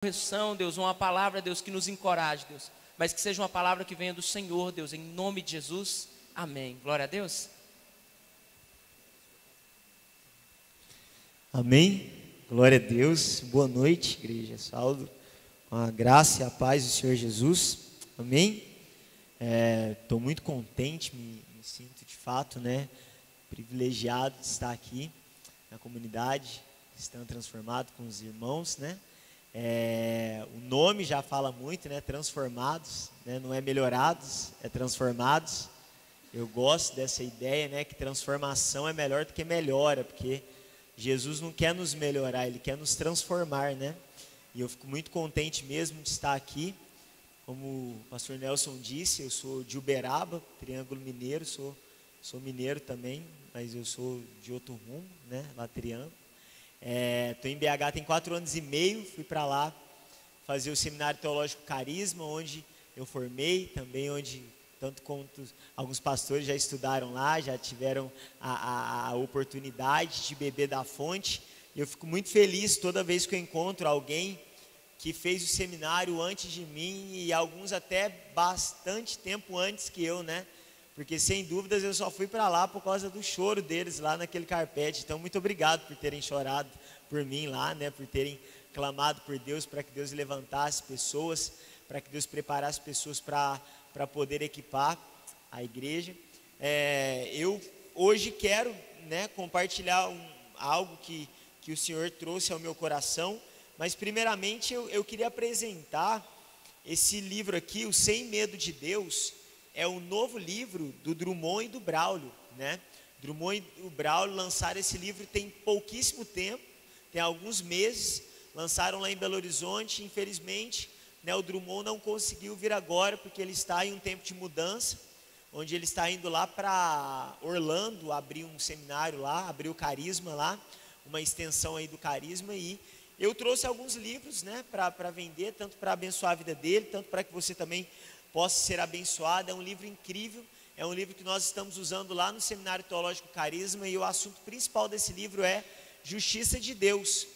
correção, Deus, uma palavra, Deus, que nos encoraje, Deus, mas que seja uma palavra que venha do Senhor, Deus, em nome de Jesus, amém. Glória a Deus. Amém. Glória a Deus. Boa noite, igreja. Saldo com a graça e a paz do Senhor Jesus. Amém. Estou muito contente, me sinto de fato, privilegiado de estar aqui na comunidade, estando transformado com os irmãos, o nome já fala muito, transformados, não é melhorados, é transformados. Eu gosto dessa ideia, que transformação é melhor do que melhora, porque Jesus não quer nos melhorar, Ele quer nos transformar, E eu fico muito contente mesmo de estar aqui. Como o pastor Nelson disse, eu sou de Uberaba, Triângulo Mineiro, sou mineiro também, mas eu sou de outro rumo, lá Triângulo. Estou em BH tem 4 anos e meio, fui para lá fazer o Seminário Teológico Carisma, onde eu formei, também onde tanto quanto alguns pastores já estudaram lá, já tiveram a oportunidade de beber da fonte. E eu fico muito feliz toda vez que eu encontro alguém que fez o seminário antes de mim e alguns até bastante tempo antes que eu, Porque sem dúvidas eu só fui para lá por causa do choro deles lá naquele carpete. Então muito obrigado por terem chorado por mim lá, por terem clamado por Deus para que Deus levantasse pessoas, para que Deus preparasse pessoas para poder equipar a igreja. Eu hoje quero compartilhar algo que o Senhor trouxe ao meu coração, mas primeiramente eu queria apresentar esse livro aqui, o Sem Medo de Deus. É o novo livro do Drummond e do Braulio, Drummond e o Braulio lançaram esse livro tem pouquíssimo tempo, tem alguns meses, lançaram lá em Belo Horizonte. Infelizmente, o Drummond não conseguiu vir agora, porque ele está em um tempo de mudança, onde ele está indo lá para Orlando, abrir um seminário lá, abrir o Carisma lá, uma extensão aí do Carisma. E eu trouxe alguns livros, para vender, tanto para abençoar a vida dele, tanto para que você também possa ser abençoado. É um livro incrível, é um livro que nós estamos usando lá no Seminário Teológico Carisma, e o assunto principal desse livro é Justiça de Deus,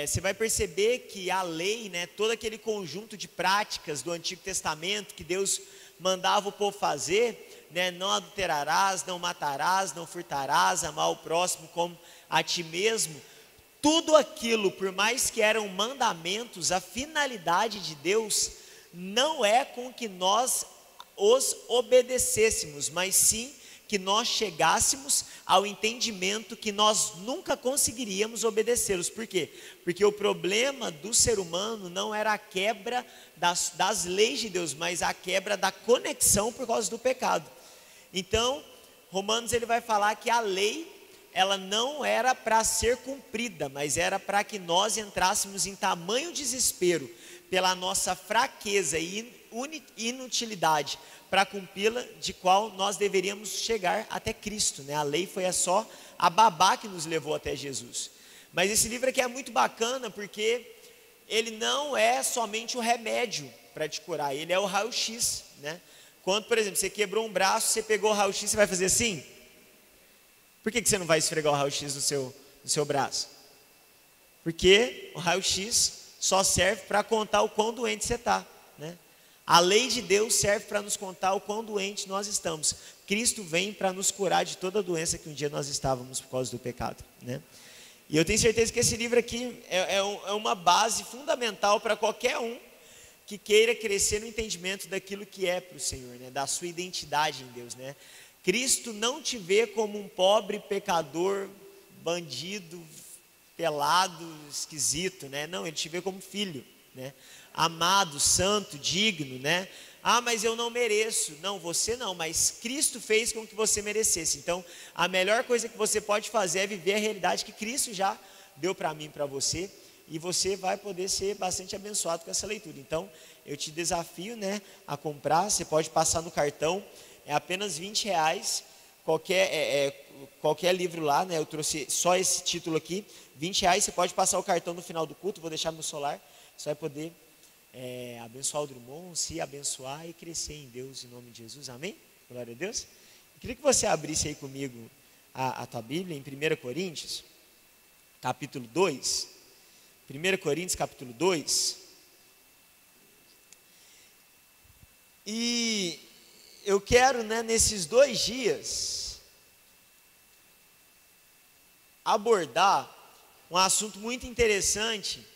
Você vai perceber que a lei, todo aquele conjunto de práticas do Antigo Testamento que Deus mandava o povo fazer, não adulterarás, não matarás, não furtarás, amar o próximo como a ti mesmo, tudo aquilo, por mais que eram mandamentos, a finalidade de Deus não é com que nós os obedecêssemos, mas sim que nós chegássemos ao entendimento que nós nunca conseguiríamos obedecê-los. Por quê? Porque o problema do ser humano não era a quebra das leis de Deus, mas a quebra da conexão por causa do pecado. Então, Romanos ele vai falar que a lei, ela não era para ser cumprida, mas era para que nós entrássemos em tamanho desespero pela nossa fraqueza e inutilidade para cumpri-la, de qual nós deveríamos chegar até Cristo, A lei foi só a babá que nos levou até Jesus. Mas esse livro aqui é muito bacana, porque ele não é somente o remédio para te curar, ele é o raio-x, Quando, por exemplo, você quebrou um braço, você pegou o raio-x, você vai fazer assim? Por que você não vai esfregar o raio-x no seu braço? Porque o raio-x só serve para contar o quão doente você está, A lei de Deus serve para nos contar o quão doente nós estamos. Cristo vem para nos curar de toda doença que um dia nós estávamos por causa do pecado, E eu tenho certeza que esse livro aqui é uma base fundamental para qualquer um que queira crescer no entendimento daquilo que é para o Senhor, da sua identidade em Deus, Cristo não te vê como um pobre pecador, bandido, pelado, esquisito, Não, Ele te vê como filho, amado, santo, digno, Ah, mas eu não mereço. Não, você não, mas Cristo fez com que você merecesse. Então, a melhor coisa que você pode fazer é viver a realidade que Cristo já deu para mim e para você, e você vai poder ser bastante abençoado com essa leitura. Então, eu te desafio, a comprar. Você pode passar no cartão, é apenas R$20, qualquer livro lá, Eu trouxe só esse título aqui, R$20, você pode passar o cartão no final do culto, vou deixar no celular, você vai poder abençoar o Drummond, se abençoar e crescer em Deus, em nome de Jesus, amém? Glória a Deus. Eu queria que você abrisse aí comigo a tua Bíblia em 1 Coríntios, capítulo 2, 1 Coríntios capítulo 2. E eu quero, nesses 2 dias, abordar um assunto muito interessante.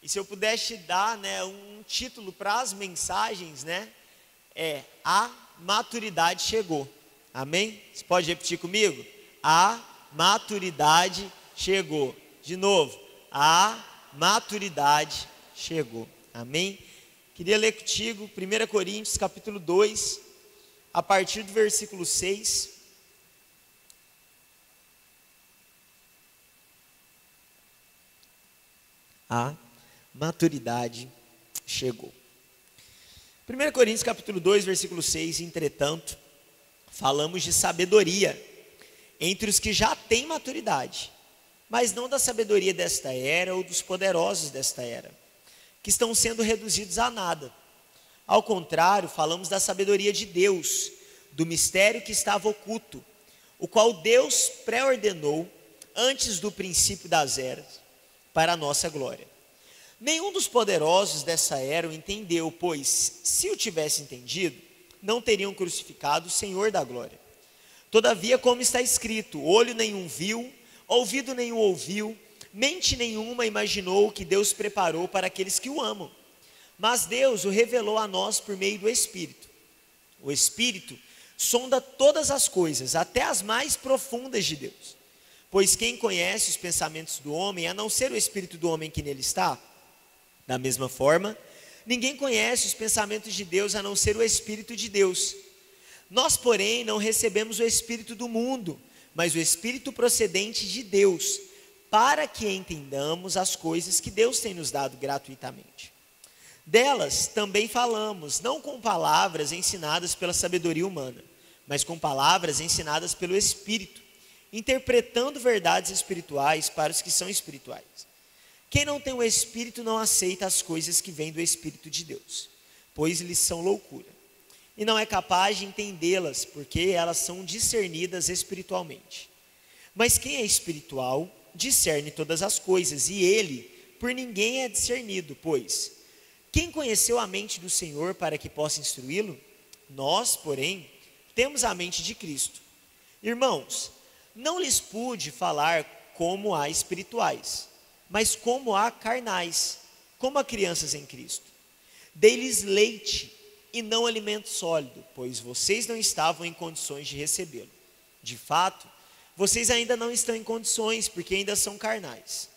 E se eu pudesse dar, um título para as mensagens, é A Maturidade Chegou. Amém? Você pode repetir comigo? A maturidade chegou. De novo, a maturidade chegou. Amém? Queria ler contigo 1 Coríntios capítulo 2, a partir do versículo 6. A maturidade chegou. 1 Coríntios capítulo 2, versículo 6, entretanto, falamos de sabedoria entre os que já têm maturidade, mas não da sabedoria desta era ou dos poderosos desta era, que estão sendo reduzidos a nada. Ao contrário, falamos da sabedoria de Deus, do mistério que estava oculto, o qual Deus pré-ordenou antes do princípio das eras, para a nossa glória. Nenhum dos poderosos dessa era o entendeu, pois, se o tivesse entendido, não teriam crucificado o Senhor da glória. Todavia, como está escrito, olho nenhum viu, ouvido nenhum ouviu, mente nenhuma imaginou o que Deus preparou para aqueles que o amam. Mas Deus o revelou a nós por meio do Espírito. O Espírito sonda todas as coisas, até as mais profundas de Deus. Pois quem conhece os pensamentos do homem, a não ser o Espírito do homem que nele está? Da mesma forma, ninguém conhece os pensamentos de Deus, a não ser o Espírito de Deus. Nós, porém, não recebemos o Espírito do mundo, mas o Espírito procedente de Deus, para que entendamos as coisas que Deus tem nos dado gratuitamente. Delas também falamos, não com palavras ensinadas pela sabedoria humana, mas com palavras ensinadas pelo Espírito, interpretando verdades espirituais para os que são espirituais. Quem não tem o Espírito não aceita as coisas que vêm do Espírito de Deus, pois lhes são loucura, e não é capaz de entendê-las, porque elas são discernidas espiritualmente. Mas quem é espiritual discerne todas as coisas, e ele por ninguém é discernido, pois quem conheceu a mente do Senhor para que possa instruí-lo? Nós, porém, temos a mente de Cristo. Irmãos, não lhes pude falar como a espirituais, mas como a carnais, como a crianças em Cristo. Dei-lhes leite e não alimento sólido, pois vocês não estavam em condições de recebê-lo. De fato, vocês ainda não estão em condições, porque ainda são carnais.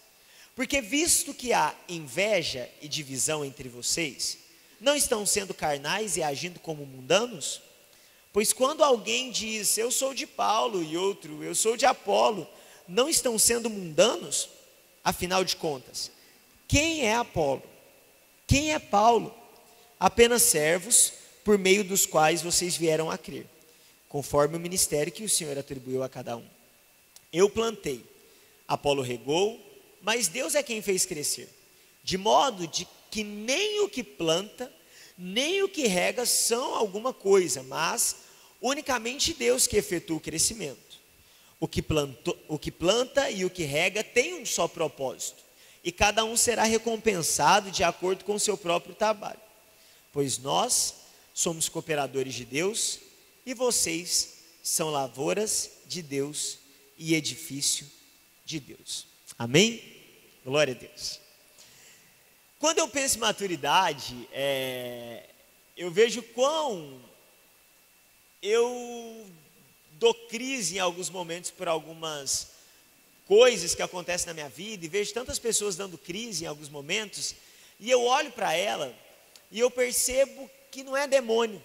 Porque visto que há inveja e divisão entre vocês, não estão sendo carnais e agindo como mundanos? Pois quando alguém diz, eu sou de Paulo, e outro, eu sou de Apolo, não estão sendo mundanos? Afinal de contas, quem é Apolo? Quem é Paulo? Apenas servos por meio dos quais vocês vieram a crer, conforme o ministério que o Senhor atribuiu a cada um. Eu plantei, Apolo regou, mas Deus é quem fez crescer, de modo de que nem o que planta, nem o que rega são alguma coisa, mas unicamente Deus que efetua o crescimento. O que planta e o que rega tem um só propósito, e cada um será recompensado de acordo com o seu próprio trabalho. Pois nós somos cooperadores de Deus, e vocês são lavouras de Deus e edifício de Deus. Amém? Glória a Deus. Quando eu penso em maturidade, eu vejo quão eu dou crise em alguns momentos por algumas coisas que acontecem na minha vida, e vejo tantas pessoas dando crise em alguns momentos, e eu olho para ela e eu percebo que não é demônio,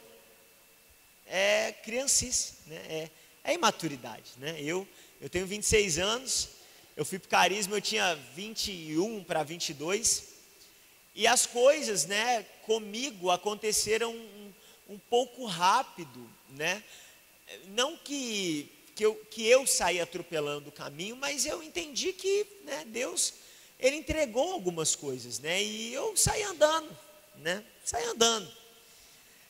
é criancice, é imaturidade. Eu tenho 26 anos, eu fui para o Carisma, eu tinha 21 para 22, e as coisas comigo aconteceram um pouco rápido, não que eu saí atropelando o caminho, mas eu entendi que Deus, Ele entregou algumas coisas, e eu saí andando,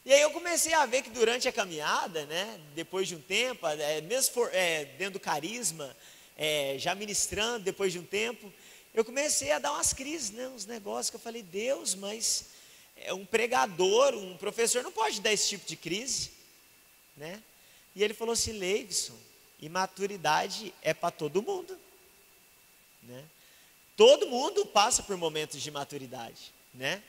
E aí eu comecei a ver que durante a caminhada, depois de um tempo, mesmo dentro do Carisma, já ministrando depois de um tempo, eu comecei a dar umas crises, né? Uns negócios que eu falei, Deus, mas um pregador, um professor não pode dar esse tipo de crise, né? E ele falou assim, Leivson, imaturidade é para todo mundo, né? Todo mundo passa por momentos de maturidade, né?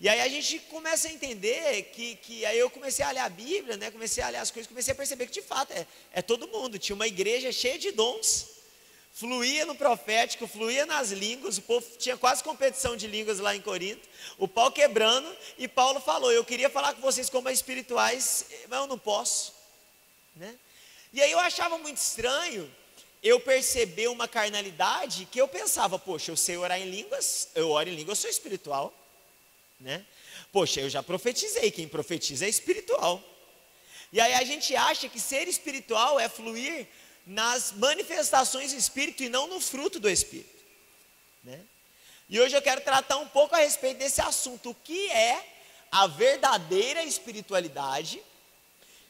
E aí a gente começa a entender que aí eu comecei a ler a Bíblia, né? Comecei a ler as coisas, comecei a perceber que de fato é todo mundo. Tinha uma igreja cheia de dons, fluía no profético, fluía nas línguas, o povo tinha quase competição de línguas lá em Corinto, o pau quebrando, e Paulo falou, eu queria falar com vocês como espirituais, mas eu não posso, né? E aí eu achava muito estranho eu perceber uma carnalidade que eu pensava, poxa, eu sei orar em línguas, eu oro em línguas, eu sou espiritual, né? Poxa, eu já profetizei, quem profetiza é espiritual. E aí a gente acha que ser espiritual é fluir nas manifestações do Espírito e não no fruto do Espírito, né? E hoje eu quero tratar um pouco a respeito desse assunto, o que é a verdadeira espiritualidade,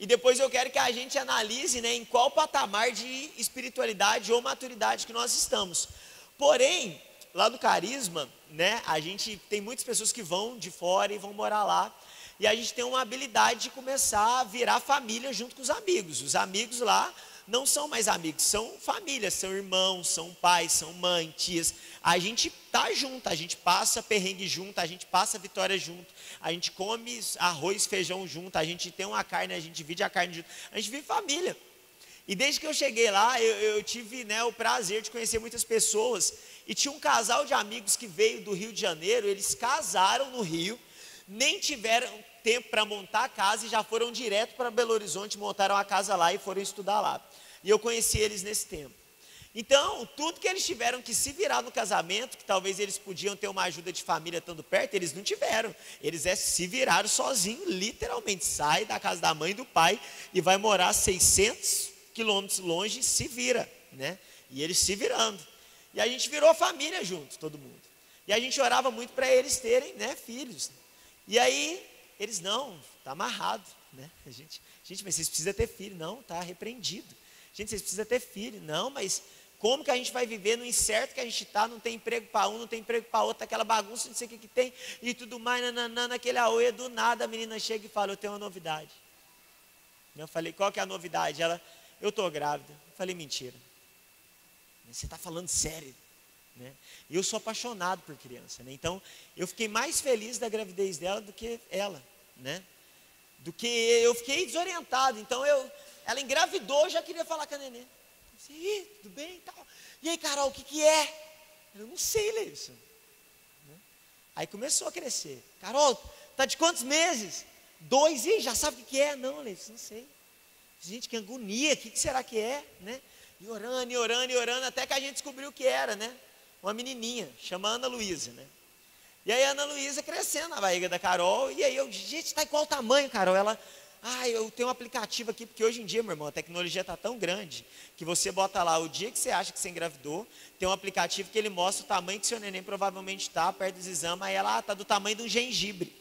e depois eu quero que a gente analise, né, em qual patamar de espiritualidade ou maturidade que nós estamos. Porém, lá do Carisma, né, a gente tem muitas pessoas que vão de fora e vão morar lá, e a gente tem uma habilidade de começar a virar família junto com os amigos. Os amigos lá não são mais amigos, são famílias, são irmãos, são pais, são mães, tias. A gente tá junto, a gente passa perrengue junto, a gente passa vitória junto, a gente come arroz, feijão junto, a gente tem uma carne, a gente divide a carne junto, a gente vive família. E desde que eu cheguei lá, eu tive, né, o prazer de conhecer muitas pessoas, e tinha um casal de amigos que veio do Rio de Janeiro, eles casaram no Rio, nem tiveram tempo para montar a casa e já foram direto para Belo Horizonte, montaram a casa lá e foram estudar lá. E eu conheci eles nesse tempo. Então, tudo que eles tiveram que se virar no casamento, que talvez eles podiam ter uma ajuda de família estando perto, eles não tiveram. Eles se viraram sozinhos, literalmente. Sai da casa da mãe e do pai e vai morar 600 quilômetros longe, se vira, né? E eles se virando. E a gente virou família junto, todo mundo. E a gente orava muito para eles terem, né, filhos. E aí, eles, não, está amarrado, né? Gente, mas vocês precisam ter filho. Não, está repreendido. Gente, vocês precisam ter filho. Não, mas como que a gente vai viver no incerto que a gente está? Não tem emprego para um, não tem emprego para outro, aquela bagunça, não sei o que tem, e tudo mais, naquele aoia, do nada a menina chega e fala, eu tenho uma novidade. Eu falei, qual que é a novidade? Ela, eu estou grávida. Eu falei, mentira. Você está falando sério, né? E eu sou apaixonado por criança, né? Então, eu fiquei mais feliz da gravidez dela do que ela, né? Do que eu fiquei desorientado. Então, ela engravidou, eu já queria falar com a neném. Eu disse, tudo bem e tal. E aí, Carol, o que é? Eu não sei, Leivson. Aí começou a crescer. Carol, tá de quantos meses? 2, e já sabe o que é? Não, Leivson, não sei. Gente, que agonia, o que será que é, né? E orando, até que a gente descobriu o que era, né? Uma menininha, chama Ana Luísa, né? E aí a Ana Luísa crescendo na barriga da Carol, e aí eu, gente, tá igual o tamanho, Carol? Ela, eu tenho um aplicativo aqui, porque hoje em dia, meu irmão, a tecnologia está tão grande, que você bota lá o dia que você acha que você engravidou, tem um aplicativo que ele mostra o tamanho que seu neném provavelmente está, perto dos exames, aí ela, tá do tamanho de um gengibre.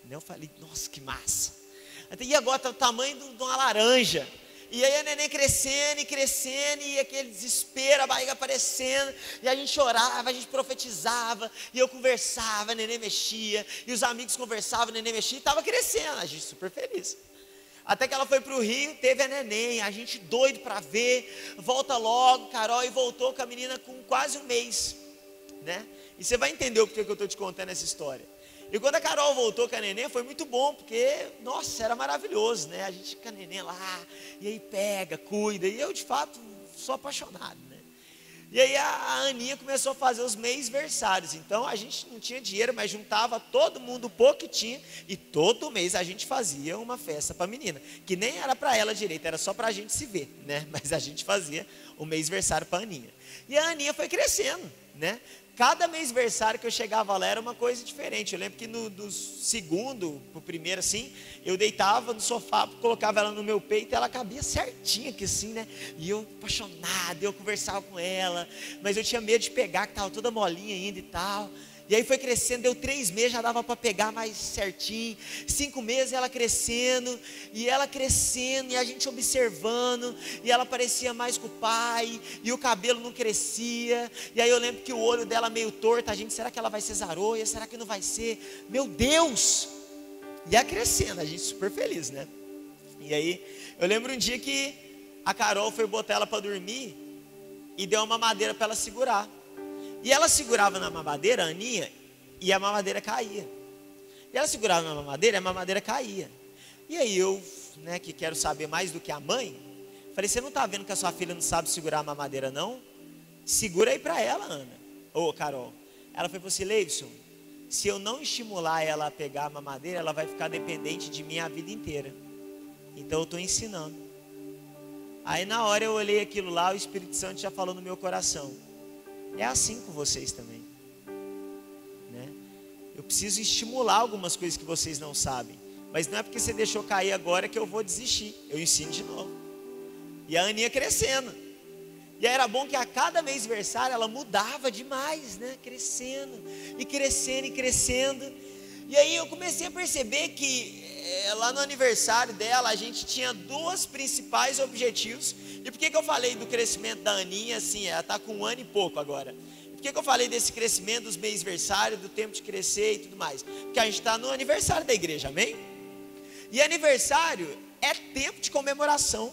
Eu falei, nossa, que massa. E agora tá do tamanho de uma laranja. E aí a neném crescendo, e aquele desespero, a barriga aparecendo, e a gente chorava, a gente profetizava, e eu conversava, a neném mexia, e os amigos conversavam, a neném mexia, e estava crescendo, a gente super feliz. Até que ela foi para o Rio, teve a neném, a gente doido para ver, volta logo, Carol, e voltou com a menina com quase um mês, né? E você vai entender o porquê que eu estou te contando essa história. E quando a Carol voltou com a neném, foi muito bom, porque, nossa, era maravilhoso, né? A gente com a neném lá, e aí pega, cuida, e eu, de fato, sou apaixonado, né? E aí a Aninha começou a fazer os mêsversários, então a gente não tinha dinheiro, mas juntava todo mundo o pouco que tinha, e todo mês a gente fazia uma festa para a menina, que nem era para ela direito, era só para a gente se ver, né? Mas a gente fazia o mêsversário para a Aninha. E a Aninha foi crescendo, né? Cada mêsversário que eu chegava lá era uma coisa diferente. Eu lembro que do segundo pro primeiro, assim, eu deitava no sofá, colocava ela no meu peito e ela cabia certinho aqui assim, né? E eu apaixonado, eu conversava com ela, mas eu tinha medo de pegar, que estava toda molinha ainda e tal. E aí foi crescendo, deu 3 meses, já dava para pegar mais certinho. 5 meses ela crescendo, e a gente observando, e ela parecia mais com o pai, e o cabelo não crescia. E aí eu lembro que o olho dela meio torto, a gente, será que ela vai ser zaroia? Será que não vai ser? Meu Deus! E ia crescendo, a gente super feliz, né? E aí, eu lembro um dia que a Carol foi botar ela para dormir, e deu uma mamadeira para ela segurar. E ela segurava na mamadeira, a Aninha, e a mamadeira caía. E ela segurava na mamadeira, e a mamadeira caía. E aí eu, né, que quero saber mais do que a mãe, falei, você não está vendo que a sua filha não sabe segurar a mamadeira não? Segura aí para ela, Ana. Ô, Carol. Ela falou assim, Leivson, se eu não estimular ela a pegar a mamadeira, ela vai ficar dependente de mim a vida inteira. Então eu estou ensinando. Aí na hora eu olhei aquilo lá, o Espírito Santo já falou no meu coração. É assim com vocês também, né? Eu preciso estimular algumas coisas que vocês não sabem, mas não é porque você deixou cair agora que eu vou desistir. Eu ensino de novo. E a Aninha crescendo, e aí era bom que a cada mês aniversário ela mudava demais, né? Crescendo e crescendo e crescendo. E aí eu comecei a perceber que lá no aniversário dela a gente tinha 2 principais objetivos. E por que eu falei do crescimento da Aninha assim? Ela está com 1 ano e pouco agora. Por que eu falei desse crescimento dos mês-aniversário, do tempo de crescer e tudo mais? Porque a gente está no aniversário da igreja, amém? E aniversário é tempo de comemoração.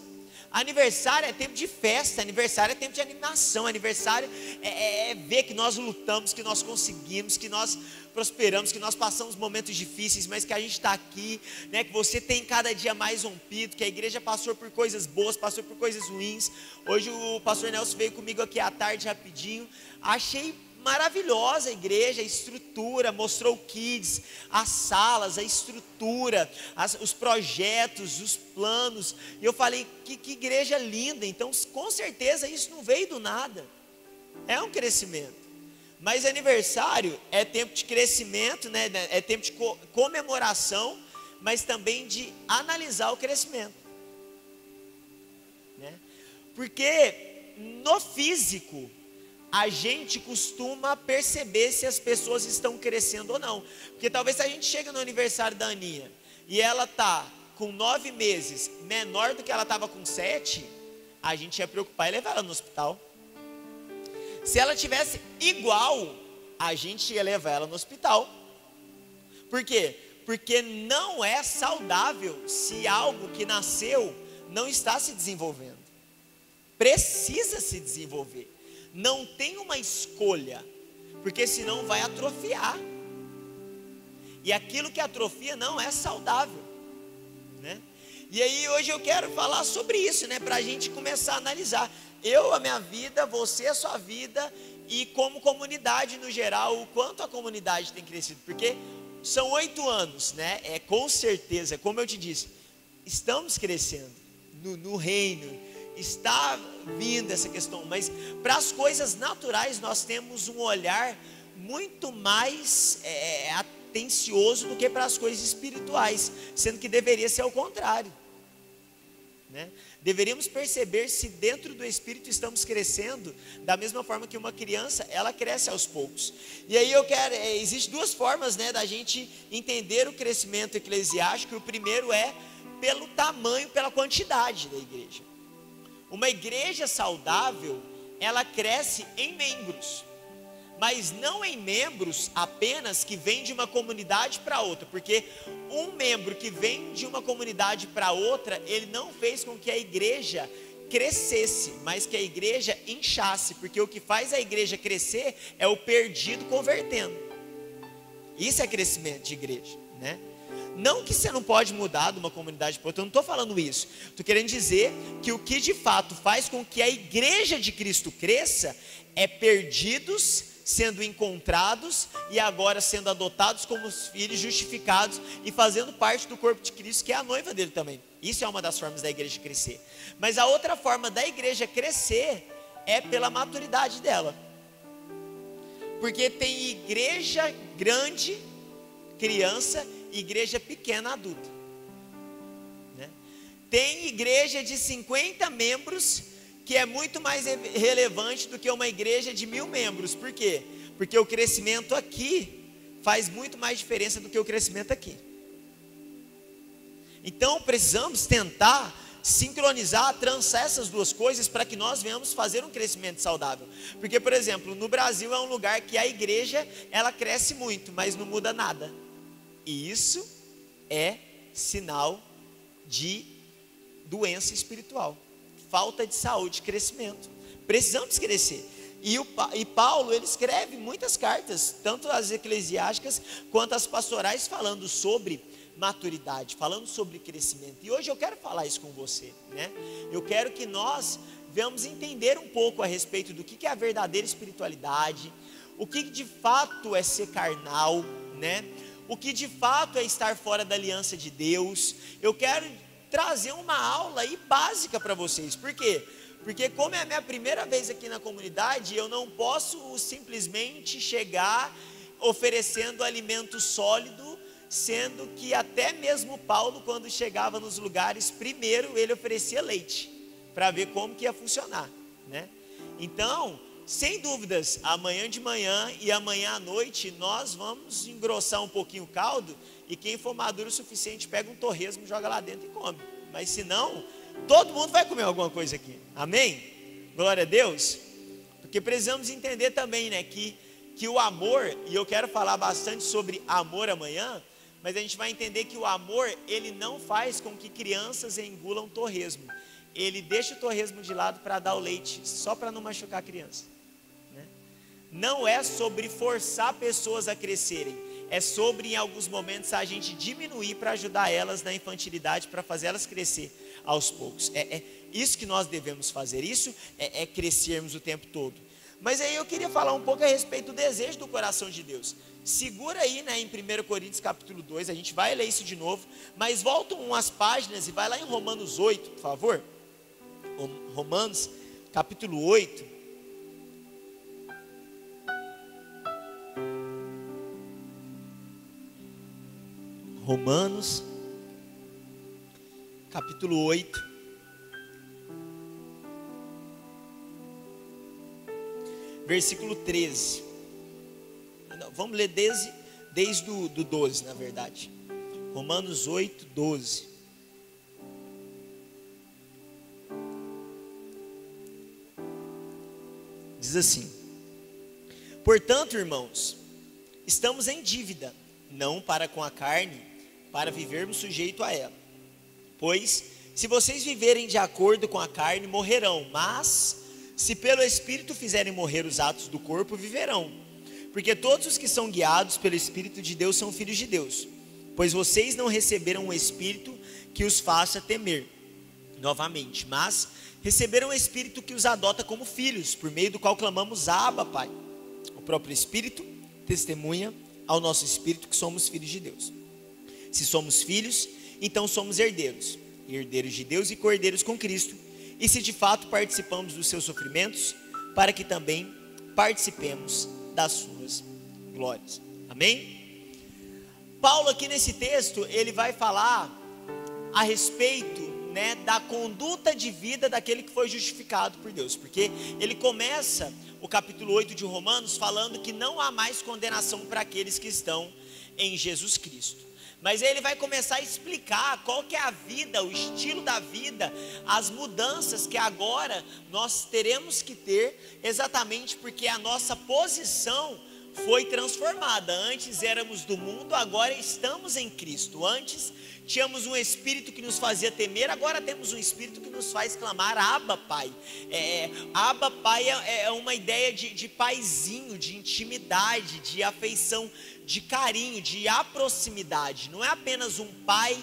Aniversário é tempo de festa, aniversário é tempo de animação, aniversário é ver que nós lutamos, que nós conseguimos, que nós prosperamos, que nós passamos momentos difíceis, mas que a gente está aqui, né? Que você tem cada dia mais rompido, que a igreja passou por coisas boas, passou por coisas ruins. Hoje o pastor Nelson veio comigo aqui à tarde rapidinho, achei maravilhosa a igreja, a estrutura, mostrou o kids, as salas, a estrutura, os projetos, os planos, e eu falei, que igreja linda. Então com certeza isso não veio do nada, é um crescimento. Mas aniversário é tempo de crescimento, né? É tempo de comemoração, mas também de analisar o crescimento, né? Porque no físico a gente costuma perceber se as pessoas estão crescendo ou não. Porque talvez se a gente chega no aniversário da Aninha e ela está com 9 meses menor do que ela estava com 7, a gente ia preocupar e levar ela no hospital. Se ela tivesse igual, a gente ia levar ela no hospital. Por quê? Porque não é saudável se algo que nasceu não está se desenvolvendo. Precisa se desenvolver. Não tem uma escolha, porque senão vai atrofiar. E aquilo que atrofia não é saudável, né? E aí hoje eu quero falar sobre isso, né? Para a gente começar a analisar. Eu, a minha vida, você, a sua vida, e como comunidade no geral, o quanto a comunidade tem crescido. Porque são 8 anos, né? Com certeza, como eu te disse, estamos crescendo no reino. Está vindo essa questão, mas para as coisas naturais nós temos um olhar muito mais atencioso do que para as coisas espirituais, sendo que deveria ser ao contrário, né? Deveríamos perceber se dentro do Espírito estamos crescendo da mesma forma que uma criança, ela cresce aos poucos. E aí existem 2 formas, né, da gente entender o crescimento eclesiástico. O primeiro é pelo tamanho, pela quantidade da igreja. Uma igreja saudável, ela cresce em membros, mas não em membros apenas que vêm de uma comunidade para outra, porque um membro que vem de uma comunidade para outra, ele não fez com que a igreja crescesse, mas que a igreja inchasse, porque o que faz a igreja crescer é o perdido convertendo. Isso é crescimento de igreja, né? Não que você não pode mudar de uma comunidade para outra, eu não estou falando isso. Estou querendo dizer que o que de fato faz com que a igreja de Cristo cresça é perdidos sendo encontrados e agora sendo adotados como filhos, justificados e fazendo parte do corpo de Cristo, que é a noiva dele também. Isso é uma das formas da igreja crescer. Mas a outra forma da igreja crescer é pela maturidade dela. Porque tem igreja grande, criança, igreja pequena, adulta, né? Tem igreja de 50 membros que é muito mais relevante do que uma igreja de 1000 membros. Por quê? Porque o crescimento aqui faz muito mais diferença do que o crescimento aqui. Então precisamos tentar sincronizar, trançar essas duas coisas para que nós venhamos fazer um crescimento saudável. Porque, por exemplo, no Brasil é um lugar que a igreja, ela cresce muito, mas não muda nada. E isso é sinal de doença espiritual, falta de saúde, crescimento. Precisamos crescer. E Paulo, ele escreve muitas cartas, tanto as eclesiásticas quanto as pastorais, falando sobre maturidade, falando sobre crescimento. E hoje eu quero falar isso com você, né? Eu quero que nós venhamos entender um pouco a respeito do que é a verdadeira espiritualidade, o que de fato é ser carnal, né? O que de fato é estar fora da aliança de Deus. Eu quero trazer uma aula aí básica para vocês. Por quê? Porque como é a minha primeira vez aqui na comunidade, eu não posso simplesmente chegar oferecendo alimento sólido, sendo que até mesmo Paulo, quando chegava nos lugares, primeiro ele oferecia leite, para ver como que ia funcionar, né? Então, sem dúvidas, amanhã de manhã e amanhã à noite, nós vamos engrossar um pouquinho o caldo, e quem for maduro o suficiente, pega um torresmo, joga lá dentro e come. Mas se não, todo mundo vai comer alguma coisa aqui, amém? Glória a Deus. Porque precisamos entender também, né, que o amor, e eu quero falar bastante sobre amor amanhã, mas a gente vai entender que o amor, ele não faz com que crianças engulam torresmo. Ele deixa o torresmo de lado para dar o leite, só para não machucar a criança, né? Não é sobre forçar pessoas a crescerem, é sobre, em alguns momentos, a gente diminuir para ajudar elas na infantilidade, para fazer elas crescer aos poucos. É isso que nós devemos fazer, isso é crescermos o tempo todo. Mas aí eu queria falar um pouco a respeito do desejo do coração de Deus. Segura aí, né, em 1 Coríntios capítulo 2, a gente vai ler isso de novo, mas volta umas páginas e vai lá em Romanos 8, por favor. Romanos capítulo 8. Romanos capítulo 8. Versículo 13. Não, vamos ler desde o 12, na verdade. Romanos 8, 12. Diz assim: portanto, irmãos, estamos em dívida, não para com a carne, para vivermos sujeito a ela. Pois, se vocês viverem de acordo com a carne, morrerão, mas se pelo Espírito fizerem morrer os atos do corpo, viverão. Porque todos os que são guiados pelo Espírito de Deus são filhos de Deus. Pois vocês não receberam um Espírito que os faça temer novamente, mas receberam um Espírito que os adota como filhos, por meio do qual clamamos: Abba, Pai. O próprio Espírito testemunha ao nosso Espírito que somos filhos de Deus. Se somos filhos, então somos herdeiros, herdeiros de Deus e co-herdeiros com Cristo. E se de fato participamos dos seus sofrimentos, para que também participemos das suas glórias. Amém? Paulo aqui nesse texto, ele vai falar a respeito, né, da conduta de vida daquele que foi justificado por Deus. Porque ele começa o capítulo 8 de Romanos falando que não há mais condenação para aqueles que estão em Jesus Cristo. Mas ele vai começar a explicar qual que é a vida, o estilo da vida, as mudanças que agora nós teremos que ter, exatamente porque a nossa posição foi transformada. Antes éramos do mundo, agora estamos em Cristo. Antes tínhamos um Espírito que nos fazia temer, agora temos um Espírito que nos faz clamar: Abba, Pai. Abba, Pai é uma ideia de paizinho, de intimidade, de afeição, de carinho, de proximidade. Não é apenas um pai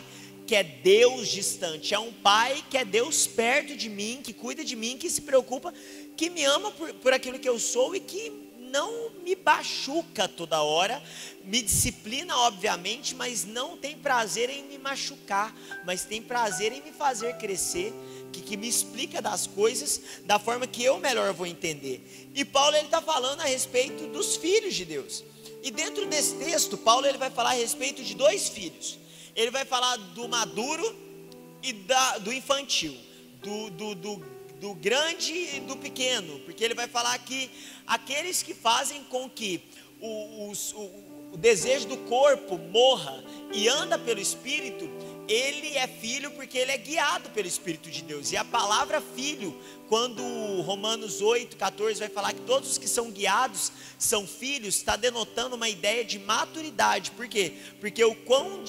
que é Deus distante, é um pai que é Deus perto de mim, que cuida de mim, que se preocupa, que me ama por aquilo que eu sou e que não me machuca toda hora, me disciplina obviamente, mas não tem prazer em me machucar, mas tem prazer em me fazer crescer, que me explica das coisas da forma que eu melhor vou entender. E Paulo, ele está falando a respeito dos filhos de Deus. E dentro desse texto, Paulo, ele vai falar a respeito de dois filhos. Ele vai falar do maduro e do infantil, do grande e do pequeno, porque ele vai falar que aqueles que fazem com que o desejo do corpo morra e anda pelo Espírito, ele é filho porque ele é guiado pelo Espírito de Deus. E a palavra filho, quando Romanos 8,14 vai falar que todos os que são guiados são filhos, está denotando uma ideia de maturidade. Por quê? Porque o quão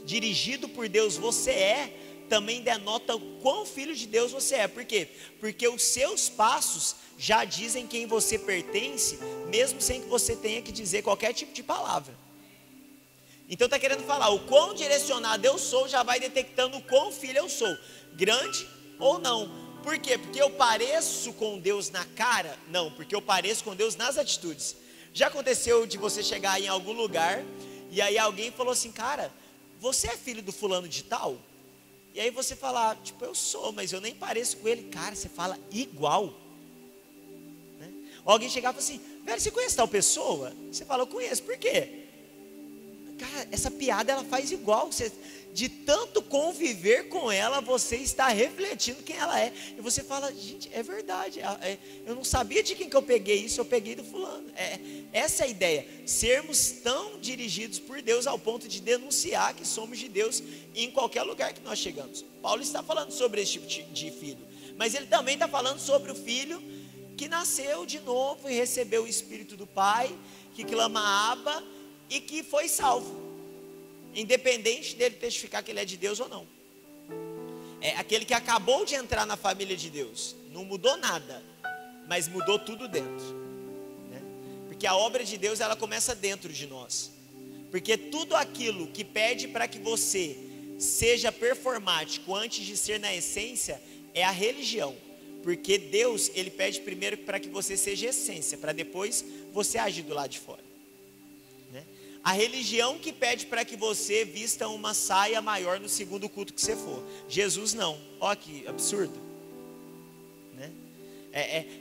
dirigido por Deus você é, também denota o quão filho de Deus você é. Por quê? Porque os seus passos já dizem quem você pertence, mesmo sem que você tenha que dizer qualquer tipo de palavra. Então está querendo falar, o quão direcionado eu sou já vai detectando o quão filho eu sou, grande ou não. Por quê? Porque eu pareço com Deus na cara? Não, porque eu pareço com Deus nas atitudes. Já aconteceu de você chegar em algum lugar e aí alguém falou assim, cara, você é filho do fulano de tal? E aí você fala, tipo, eu sou, mas eu nem pareço com ele. Cara, você fala igual, né? Ou alguém chegava e falava assim, velho, você conhece tal pessoa? Você fala, eu conheço, por quê? Cara, essa piada ela faz igual. Você, de tanto conviver com ela, você está refletindo quem ela é. E você fala, gente, é verdade. Eu não sabia de quem que eu peguei isso, eu peguei do fulano. Essa é a ideia. Sermos tão dirigidos por Deus ao ponto de denunciar que somos de Deus em qualquer lugar que nós chegamos. Paulo está falando sobre esse tipo de filho. Mas ele também está falando sobre o filho que nasceu de novo e recebeu o Espírito do Pai, que clama Abba, e que foi salvo, independente dele testificar que ele é de Deus ou não. É aquele que acabou de entrar na família de Deus, não mudou nada, mas mudou tudo dentro, né? Porque a obra de Deus ela começa dentro de nós, porque tudo aquilo que pede para que você seja performático antes de ser na essência é a religião, porque Deus ele pede primeiro para que você seja essência, para depois você agir do lado de fora. A religião que pede para que você vista uma saia maior no segundo culto que você for. Jesus não. Olha que absurdo, né?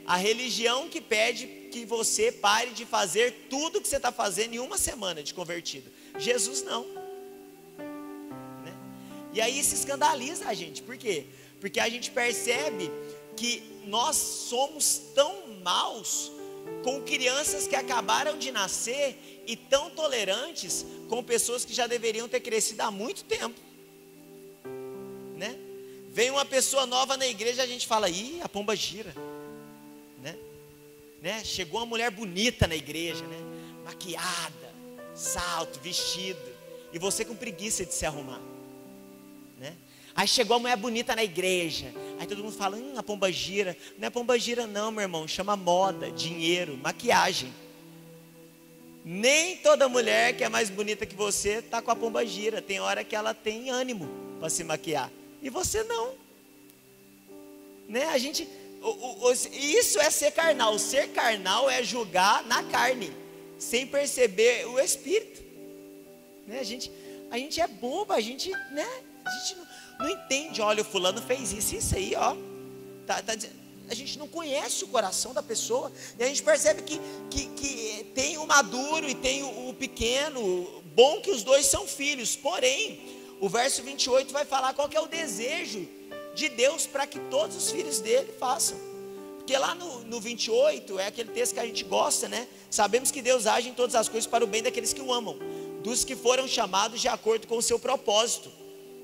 A religião que pede que você pare de fazer tudo que você está fazendo em uma semana de convertido. Jesus não, né? E aí se escandaliza a gente. Por quê? Porque a gente percebe que nós somos tão maus com crianças que acabaram de nascer e tão tolerantes com pessoas que já deveriam ter crescido há muito tempo, né? Vem uma pessoa nova na igreja, a gente fala, ih, a pomba gira, né? Chegou uma mulher bonita na igreja, né? Maquiada, salto, vestido, e você com preguiça de se arrumar, né? Aí chegou a mulher bonita na igreja, aí todo mundo fala, a pomba gira. Não é pomba gira não, meu irmão, chama moda, dinheiro, maquiagem. Nem toda mulher que é mais bonita que você está com a pomba gira. Tem hora que ela tem ânimo para se maquiar, e você não, né? A gente, isso é ser carnal. Ser carnal é julgar na carne, sem perceber o Espírito, né? A gente é bobo, a gente, né? A gente não entende, olha, o fulano fez isso aí, ó. A gente não conhece o coração da pessoa, e a gente percebe que tem o maduro e tem o pequeno. Bom que os dois são filhos, porém, o verso 28 vai falar qual que é o desejo de Deus para que todos os filhos dele façam. Porque lá no 28, é aquele texto que a gente gosta, né? Sabemos que Deus age em todas as coisas para o bem daqueles que o amam, dos que foram chamados de acordo com o seu propósito.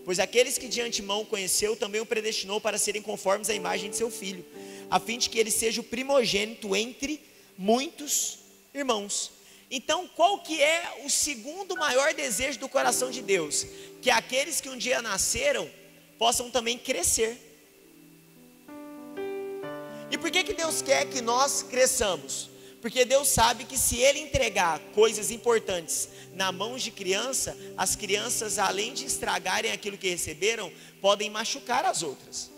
Pois aqueles que de antemão conheceu, também o predestinou para serem conformes à imagem de seu filho, a fim de que ele seja o primogênito entre muitos irmãos. Então, qual que é o segundo maior desejo do coração de Deus? Que aqueles que um dia nasceram, possam também crescer. E por que Deus quer que nós cresçamos? Porque Deus sabe que se Ele entregar coisas importantes na mão de criança, as crianças, além de estragarem aquilo que receberam, podem machucar as outras.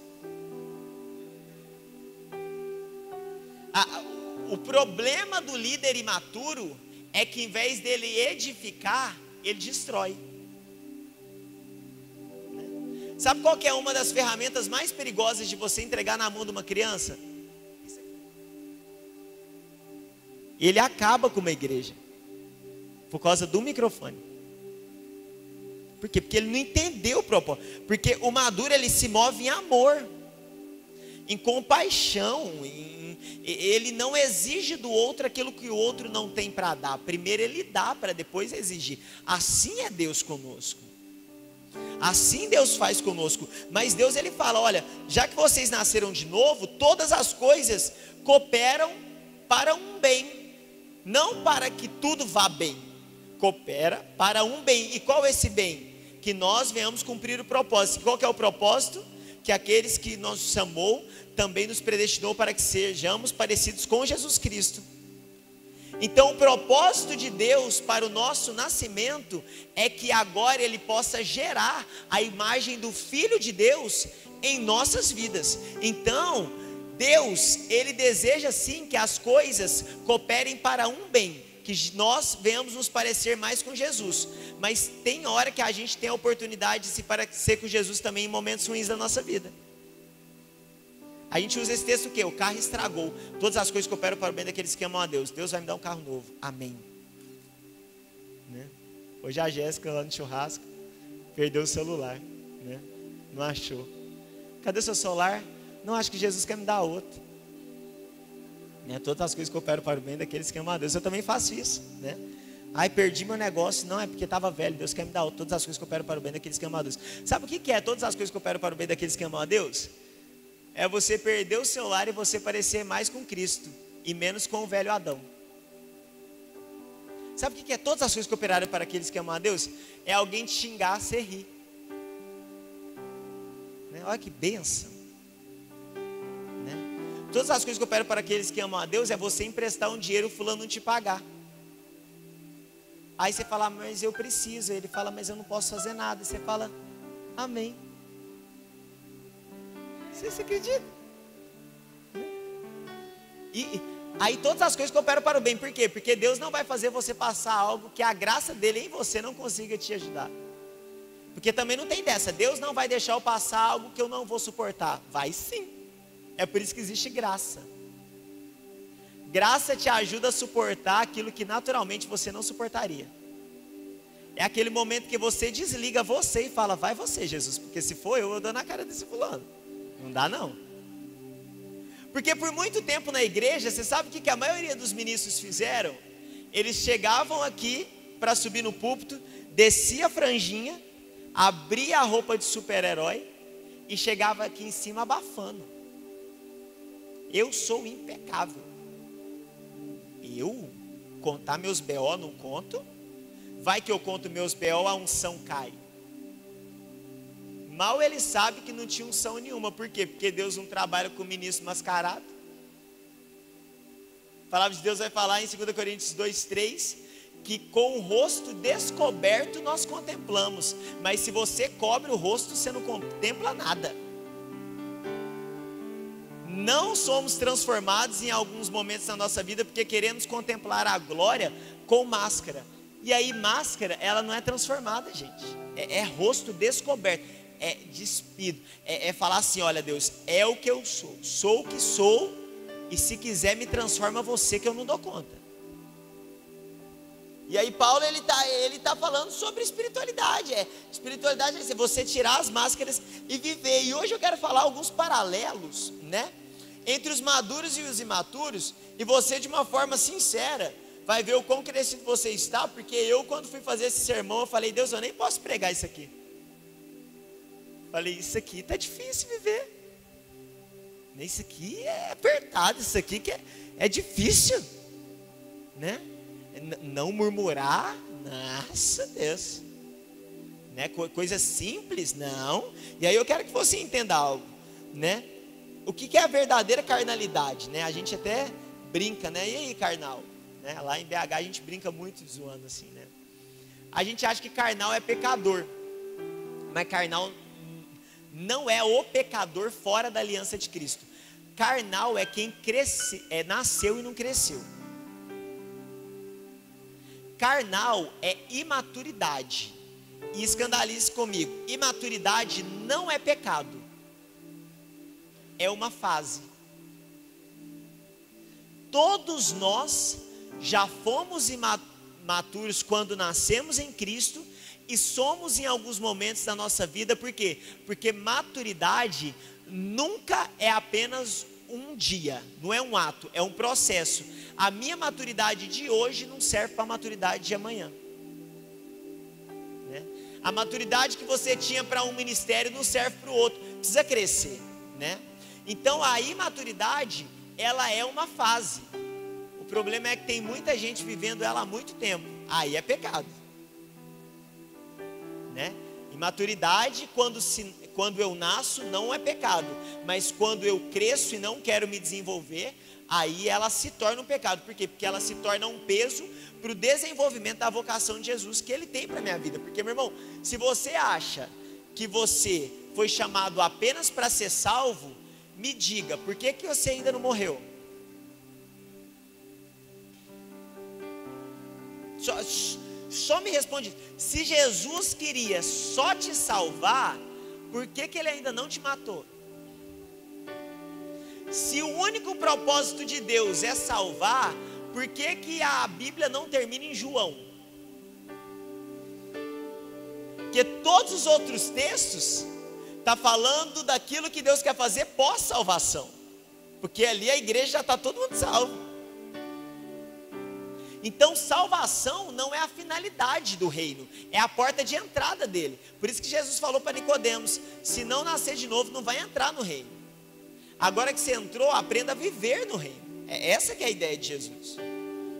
O problema do líder imaturo é que, em vez dele edificar, ele destrói. Sabe qual que é uma das ferramentas mais perigosas de você entregar na mão de uma criança? Ele acaba com uma igreja por causa do microfone. Por quê? Porque ele não entendeu o propósito. Porque o maduro, ele se move em amor. em compaixão, ele não exige do outro aquilo que o outro não tem para dar. Primeiro ele dá para depois exigir. Assim é Deus conosco. Assim Deus faz conosco. Mas Deus ele fala, olha, já que vocês nasceram de novo, todas as coisas cooperam para um bem. Não para que tudo vá bem. Coopera para um bem. E qual é esse bem? Que nós venhamos cumprir o propósito. Qual que é o propósito? Que aqueles que nos chamou também nos predestinou para que sejamos parecidos com Jesus Cristo. Então o propósito de Deus para o nosso nascimento é que agora Ele possa gerar a imagem do Filho de Deus em nossas vidas. Então Deus, Ele deseja sim que as coisas cooperem para um bem, que nós venhamos nos parecer mais com Jesus. Mas tem hora que a gente tem a oportunidade de se parecer com Jesus também em momentos ruins da nossa vida. A gente usa esse texto o quê? O carro estragou. Todas as coisas cooperam para o bem daqueles que amam a Deus. Deus vai me dar um carro novo. Amém. Né? Hoje a Jéssica lá no churrasco perdeu o celular. Né? Não achou. Cadê seu celular? Não, acho que Jesus quer me dar outro. Né? Todas as coisas cooperam para o bem daqueles que amam a Deus. Eu também faço isso. Né? Ai, perdi meu negócio. Não, é porque estava velho. Deus quer me dar outro. Todas as coisas cooperam para o bem daqueles que amam a Deus. Sabe o que é todas as coisas cooperam para o bem daqueles que amam a Deus? É você perder o celular e você parecer mais com Cristo e menos com o velho Adão. Sabe o que é todas as coisas que cooperaram para aqueles que amam a Deus? É alguém te xingar, você rir. Né? Olha que bênção. Né? Todas as coisas que cooperam para aqueles que amam a Deus é você emprestar um dinheiro e fulano não te pagar. Aí você fala, mas eu preciso. Ele fala, mas eu não posso fazer nada. E você fala, amém. Você acredita? E aí todas as coisas cooperam para o bem. Por quê? Porque Deus não vai fazer você passar algo que a graça dele em você não consiga te ajudar. Porque também não tem dessa. Deus não vai deixar eu passar algo que eu não vou suportar. Vai sim. É por isso que existe graça. Graça te ajuda a suportar aquilo que naturalmente você não suportaria. É aquele momento que você desliga você e fala, vai você, Jesus. Porque se for eu dou na cara desse fulano. Não dá não. Porque por muito tempo na igreja, você sabe o que a maioria dos ministros fizeram? Eles chegavam aqui para subir no púlpito, descia a franjinha, abria a roupa de super-herói e chegava aqui em cima abafando. Eu sou impecável. Eu contar meus BO não conto? Vai que eu conto meus BO, a unção cai. Mal ele sabe que não tinha unção nenhuma. Por quê? Porque Deus não trabalha com ministro mascarado. A palavra de Deus vai falar em 2 Coríntios 2:3 que com o rosto descoberto nós contemplamos. Mas se você cobre o rosto, você não contempla nada. Não somos transformados em alguns momentos da nossa vida porque queremos contemplar a glória com máscara. E aí máscara, ela não é transformada, gente. É rosto descoberto. É despido, é falar assim, olha Deus, é o que eu sou o que sou, e se quiser me transforma você que eu não dou conta. E aí Paulo ele tá falando sobre espiritualidade, espiritualidade é você tirar as máscaras e viver. E hoje eu quero falar alguns paralelos, né, entre os maduros e os imaturos, e você de uma forma sincera vai ver o quão crescido você está, porque eu quando fui fazer esse sermão eu falei, Deus, eu nem posso pregar isso aqui. Falei, isso aqui está difícil viver. Isso aqui é apertado, isso aqui que é difícil. Né? Não murmurar, nossa Deus. Né? Coisa simples, não. E aí eu quero que você entenda algo. Né? O que é a verdadeira carnalidade? Né? A gente até brinca, né? E aí, carnal? Né? Lá em BH a gente brinca muito zoando assim. Né? A gente acha que carnal é pecador. Mas carnal não é o pecador fora da aliança de Cristo. Carnal é quem nasceu e não cresceu. Carnal é imaturidade. E escandalize comigo, imaturidade não é pecado. É uma fase. Todos nós já fomos imaturos quando nascemos em Cristo e somos em alguns momentos da nossa vida. Por quê? Porque maturidade nunca é apenas um dia, não é um ato, é um processo. A minha maturidade de hoje não serve para a maturidade de amanhã, né? A maturidade que você tinha para um ministério não serve para o outro, precisa crescer, né? Então a imaturidade, ela é uma fase. O problema é que tem muita gente vivendo ela há muito tempo, aí é pecado, né? Imaturidade, quando eu nasço, não é pecado, mas quando eu cresço e não quero me desenvolver, aí ela se torna um pecado. Por quê? Porque ela se torna um peso para o desenvolvimento da vocação de Jesus que Ele tem para a minha vida. Porque, meu irmão, se você acha que você foi chamado apenas para ser salvo, me diga, por que você ainda não morreu? Só me responde. Se Jesus queria só te salvar, por que Ele ainda não te matou? Se o único propósito de Deus é salvar, por que a Bíblia não termina em João? Porque todos os outros textos estão falando daquilo que Deus quer fazer pós-salvação, porque ali a igreja já está todo mundo salvo. Então salvação não é a finalidade do reino, é a porta de entrada dele. Por isso que Jesus falou para Nicodemos: se não nascer de novo, não vai entrar no reino. Agora que você entrou, aprenda a viver no reino. Essa que é a ideia de Jesus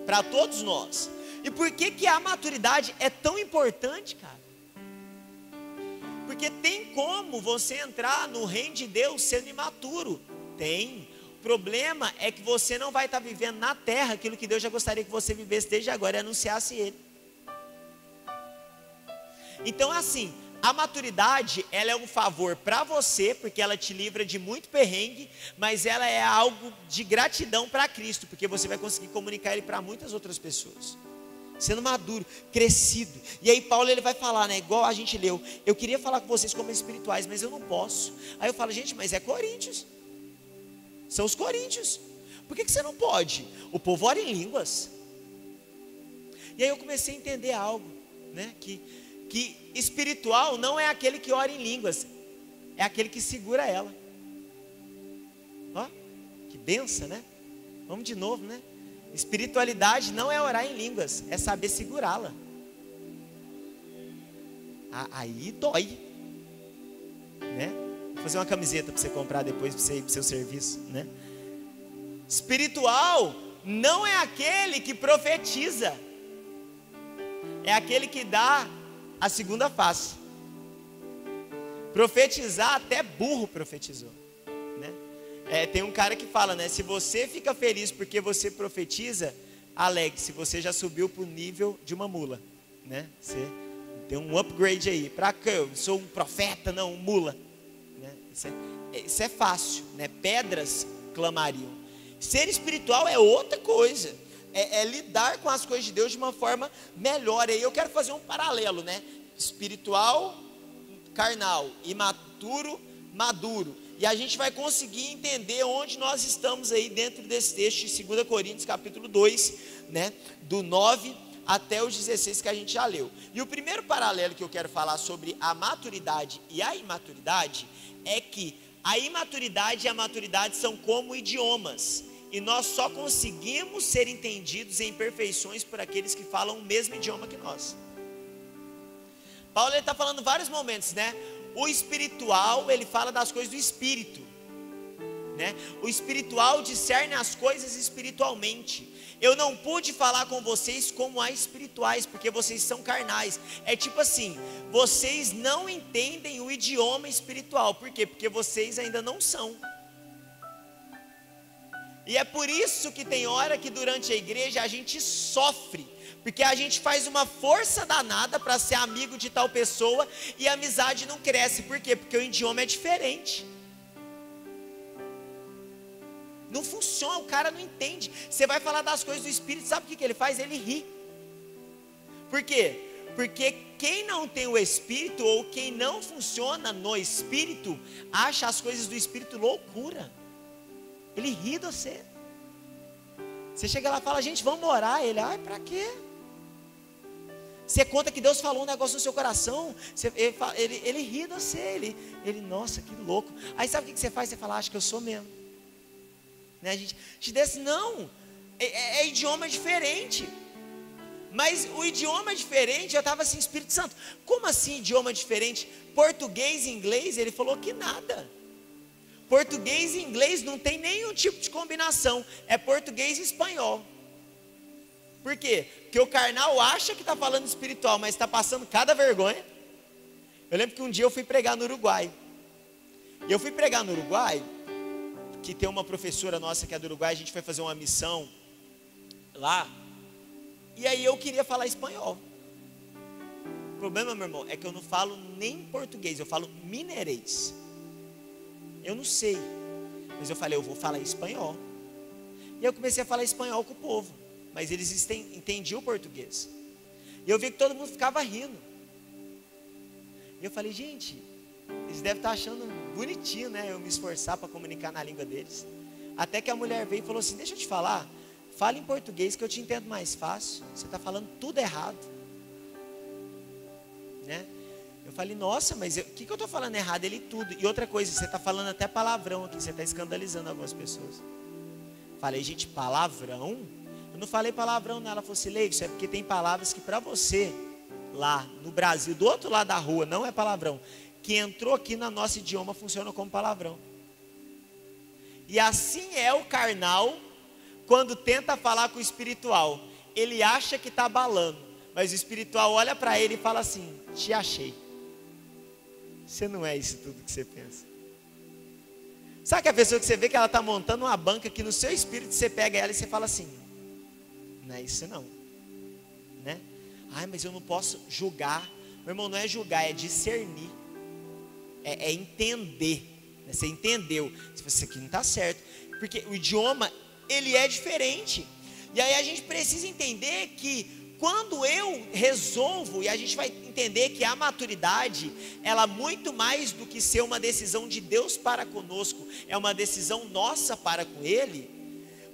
para todos nós. E por que a maturidade é tão importante, cara? Porque tem como você entrar no reino de Deus sendo imaturo? Tem. O problema é que você não vai estar vivendo na terra aquilo que Deus já gostaria que você vivesse desde agora e anunciasse Ele. Então assim, a maturidade, ela é um favor para você, porque ela te livra de muito perrengue, mas ela é algo de gratidão para Cristo, porque você vai conseguir comunicar Ele para muitas outras pessoas. Sendo maduro, crescido. E aí Paulo, ele vai falar, né, igual a gente leu: eu queria falar com vocês como espirituais, mas eu não posso. Aí eu falo: gente, mas é Coríntios. São os coríntios. Por que você não pode? O povo ora em línguas. E aí eu comecei a entender algo, né? Que espiritual não é aquele que ora em línguas, é aquele que segura ela. Ó, que benção, né? Vamos de novo, né? Espiritualidade não é orar em línguas, é saber segurá-la. Aí dói, né? Vou fazer uma camiseta para você comprar depois, para você ir para o seu serviço, né? Espiritual não é aquele que profetiza, é aquele que dá a segunda face. Profetizar, até burro profetizou, né? Tem um cara que fala, né? Se você fica feliz porque você profetiza, alegre-se, você já subiu para o nível de uma mula, né? Você tem um upgrade aí. Para que eu sou um profeta, não, um mula. Isso é fácil, né? Pedras clamariam. Ser espiritual é outra coisa, é lidar com as coisas de Deus de uma forma melhor. E aí eu quero fazer um paralelo, né? Espiritual, carnal, imaturo, maduro. E a gente vai conseguir entender onde nós estamos aí dentro desse texto de 2 Coríntios capítulo 2, né? Do 9 até os 16 que a gente já leu. E o primeiro paralelo que eu quero falar sobre a maturidade e a imaturidade é que a imaturidade e a maturidade são como idiomas, e nós só conseguimos ser entendidos em perfeições por aqueles que falam o mesmo idioma que nós. Paulo está falando vários momentos, né? O espiritual, ele fala das coisas do espírito, né? O espiritual discerne as coisas espiritualmente. Eu não pude falar com vocês como a espirituais, porque vocês são carnais. É tipo assim, vocês não entendem o idioma espiritual. Por quê? Porque vocês ainda não são. E é por isso que tem hora que durante a igreja a gente sofre, porque a gente faz uma força danada para ser amigo de tal pessoa e a amizade não cresce. Por quê? Porque o idioma é diferente. Não funciona, o cara não entende. Você vai falar das coisas do Espírito, sabe o que ele faz? Ele ri. Por quê? Porque quem não tem o Espírito, ou quem não funciona no Espírito, acha as coisas do Espírito loucura. Ele ri de você. Você chega lá e fala: gente, vamos orar. Ele: ai, para quê? Você conta que Deus falou um negócio no seu coração, ele ri de você, ele, nossa, que louco. Aí sabe o que você faz? Você fala, acho que eu sou mesmo. Né? A gente diz, não, é idioma diferente. Mas o idioma diferente, eu estava assim, Espírito Santo, como assim idioma diferente? Português e inglês, ele falou que nada. Português e inglês não tem nenhum tipo de combinação, é português e espanhol. Por quê? Porque o carnal acha que está falando espiritual, mas está passando cada vergonha. Eu lembro que um dia eu fui pregar no Uruguai. E eu fui pregar no Uruguai, que tem uma professora nossa que é do Uruguai, a gente foi fazer uma missão lá. E aí eu queria falar espanhol. O problema, meu irmão, é que eu não falo nem português, eu falo mineirês. Eu não sei, mas eu falei, eu vou falar espanhol. E eu comecei a falar espanhol com o povo, mas eles entendiam o português. E eu vi que todo mundo ficava rindo. E eu falei, gente, eles devem estar achando bonitinho, né? Eu me esforçar para comunicar na língua deles. Até que a mulher veio e falou assim, deixa eu te falar, fala em português que eu te entendo mais fácil. Você está falando tudo errado. Né? Eu falei, nossa, mas o que eu estou falando errado? Ele tudo. E outra coisa, você está falando até palavrão aqui, você está escandalizando algumas pessoas. Falei, gente, palavrão? Eu não falei palavrão, não. Ela falou assim, Leide, isso é porque tem palavras que para você, lá no Brasil, do outro lado da rua, não é palavrão. Que entrou aqui no nosso idioma funciona como palavrão. E assim é o carnal quando tenta falar com o espiritual. Ele acha que está abalando, mas o espiritual olha para ele e fala assim, te achei. Você não é isso tudo que você pensa. Sabe que a pessoa que você vê que ela está montando uma banca, que no seu espírito você pega ela e você fala assim, não é isso não. Né? Ai, mas eu não posso julgar. Meu irmão, não é julgar, é discernir. É entender. Você entendeu. Isso aqui não está certo. Porque o idioma, ele é diferente. E aí a gente precisa entender que quando eu resolvo, e a gente vai entender que a maturidade, ela muito mais do que ser uma decisão de Deus para conosco, é uma decisão nossa para com Ele.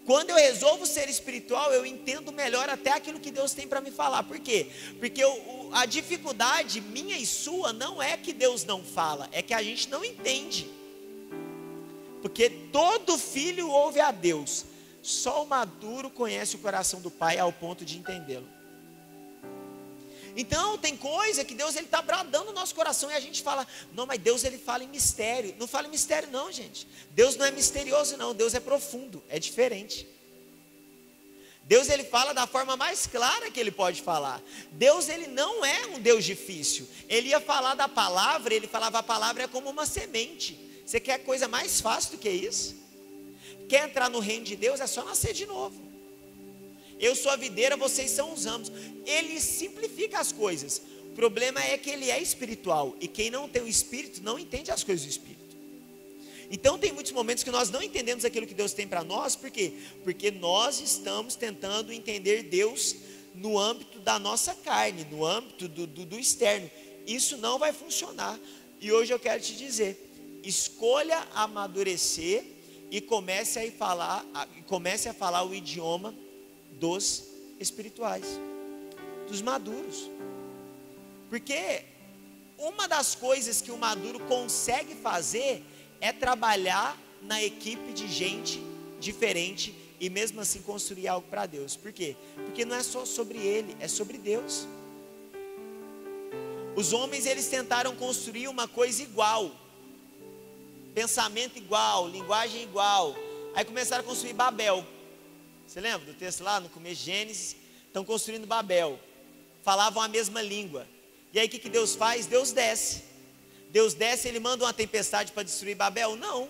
Quando eu resolvo ser espiritual, eu entendo melhor até aquilo que Deus tem para me falar. Por quê? Porque a dificuldade minha e sua não é que Deus não fala, é que a gente não entende. Porque todo filho ouve a Deus, só o maduro conhece o coração do Pai ao ponto de entendê-lo. Então tem coisa que Deus está bradando no nosso coração e a gente fala, não, mas Deus ele fala em mistério. Não fala em mistério não, gente. Deus não é misterioso não, Deus é profundo, é diferente. Deus ele fala da forma mais clara que ele pode falar. Deus ele não é um Deus difícil. Ele ia falar da palavra, ele falava a palavra é como uma semente. Você quer coisa mais fácil do que isso? Quer entrar no reino de Deus é só nascer de novo. Eu sou a videira, vocês são os ramos. Ele simplifica as coisas. O problema é que ele é espiritual. E quem não tem o Espírito não entende as coisas do Espírito. Então tem muitos momentos que nós não entendemos aquilo que Deus tem para nós. Por quê? Porque nós estamos tentando entender Deus no âmbito da nossa carne, no âmbito do externo. Isso não vai funcionar. E hoje eu quero te dizer, escolha amadurecer e comece a falar o idioma dos espirituais, dos maduros. Porque uma das coisas que o maduro consegue fazer é trabalhar na equipe de gente diferente e mesmo assim construir algo para Deus. Por quê? Porque não é só sobre ele, é sobre Deus. Os homens eles tentaram construir uma coisa igual, pensamento igual, linguagem igual. Aí começaram a construir Babel. Você lembra do texto lá no começo de Gênesis? Estão construindo Babel. Falavam a mesma língua. E aí o que Deus faz? Deus desce. Deus desce, ele manda uma tempestade para destruir Babel? Não.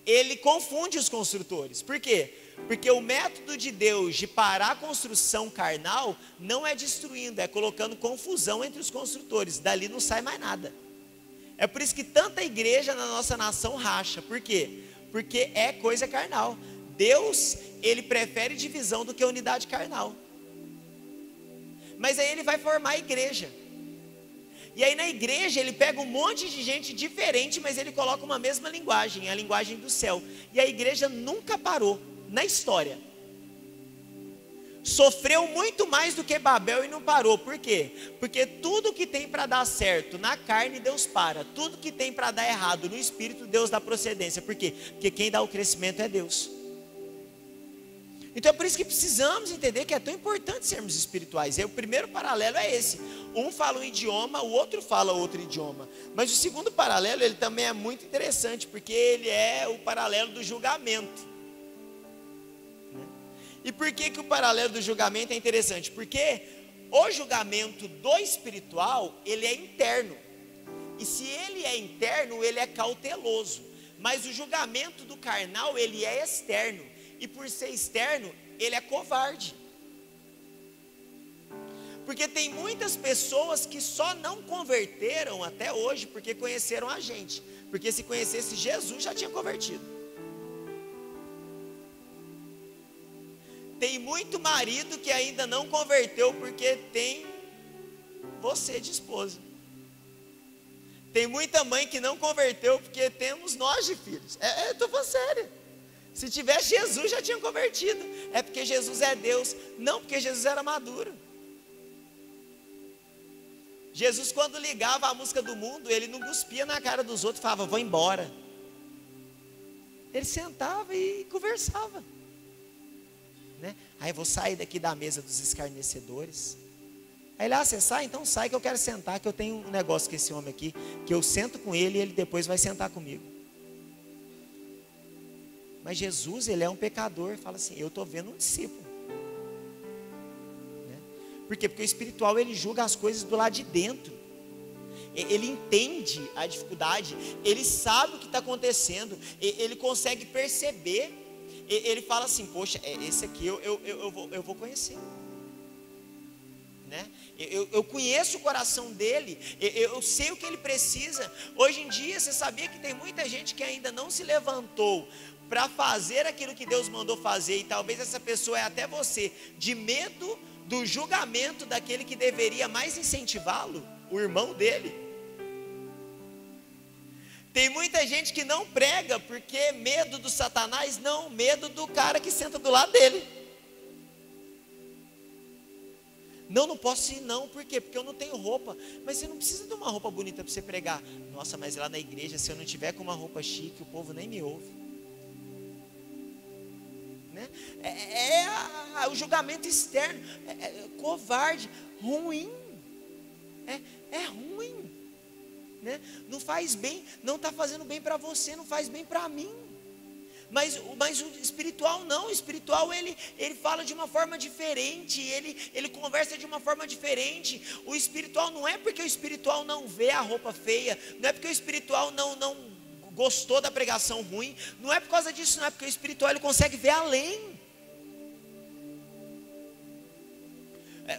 Ele confunde os construtores. Por quê? Porque o método de Deus de parar a construção carnal não é destruindo, é colocando confusão entre os construtores. Dali não sai mais nada. É por isso que tanta igreja na nossa nação racha. Por quê? Porque é coisa carnal. Deus, ele prefere divisão do que unidade carnal. Mas aí ele vai formar a igreja. E aí na igreja ele pega um monte de gente diferente, mas ele coloca uma mesma linguagem, a linguagem do céu. E a igreja nunca parou na história. sofreu muito mais do que Babel e não parou. Por quê? Porque tudo que tem para dar certo na carne, Deus para. Tudo que tem para dar errado no espírito, Deus dá procedência. Por quê? Porque quem dá o crescimento é Deus. Então é por isso que precisamos entender que é tão importante sermos espirituais. O primeiro paralelo é esse. Um fala um idioma, o outro fala outro idioma. Mas o segundo paralelo, ele também é muito interessante, porque ele é o paralelo do julgamento. E por que o paralelo do julgamento é interessante? Porque o julgamento do espiritual, ele é interno. E se ele é interno, ele é cauteloso. Mas o julgamento do carnal, ele é externo. E por ser externo, ele é covarde. Porque tem muitas pessoas que só não converteram até hoje porque conheceram a gente. Porque se conhecesse Jesus, já tinha convertido. Tem muito marido que ainda não converteu porque tem você de esposa. Tem muita mãe que não converteu porque temos nós de filhos. Eu estou falando sério. Se tivesse Jesus, já tinha convertido. É porque Jesus é Deus, não porque Jesus era maduro. Jesus, quando ligava a música do mundo, ele não cuspia na cara dos outros e falava, vou embora. Ele sentava e conversava. Né? Aí eu vou sair daqui da mesa dos escarnecedores. Aí lá, você sai? Então sai que eu quero sentar, que eu tenho um negócio com esse homem aqui, que eu sento com ele e ele depois vai sentar comigo. Mas Jesus, ele é um pecador, fala assim, eu estou vendo um discípulo. Né? Por quê? Porque o espiritual, ele julga as coisas do lado de dentro. Ele entende a dificuldade, ele sabe o que está acontecendo, ele consegue perceber. Ele fala assim, poxa, esse aqui eu vou conhecer. Né? Eu conheço o coração dele, eu sei o que ele precisa. Hoje em dia, você sabia que tem muita gente que ainda não se levantou para fazer aquilo que Deus mandou fazer, e talvez essa pessoa é até você, de medo do julgamento daquele que deveria mais incentivá-lo, o irmão dele. Tem muita gente que não prega porque medo do Satanás, não, medo do cara que senta do lado dele. Não posso ir não, por quê? Porque eu não tenho roupa. Mas você não precisa de uma roupa bonita para você pregar. Nossa, mas lá na igreja, se eu não tiver com uma roupa chique, o povo nem me ouve. Né? O julgamento externo, covarde, ruim. É ruim. Né? Não faz bem, não está fazendo bem para você, não faz bem para mim. Mas o espiritual não, o espiritual ele fala de uma forma diferente, ele conversa de uma forma diferente. O espiritual não é porque o espiritual não vê a roupa feia, não é porque o espiritual não gostou da pregação ruim, não é por causa disso, não é porque o espiritual ele consegue ver além.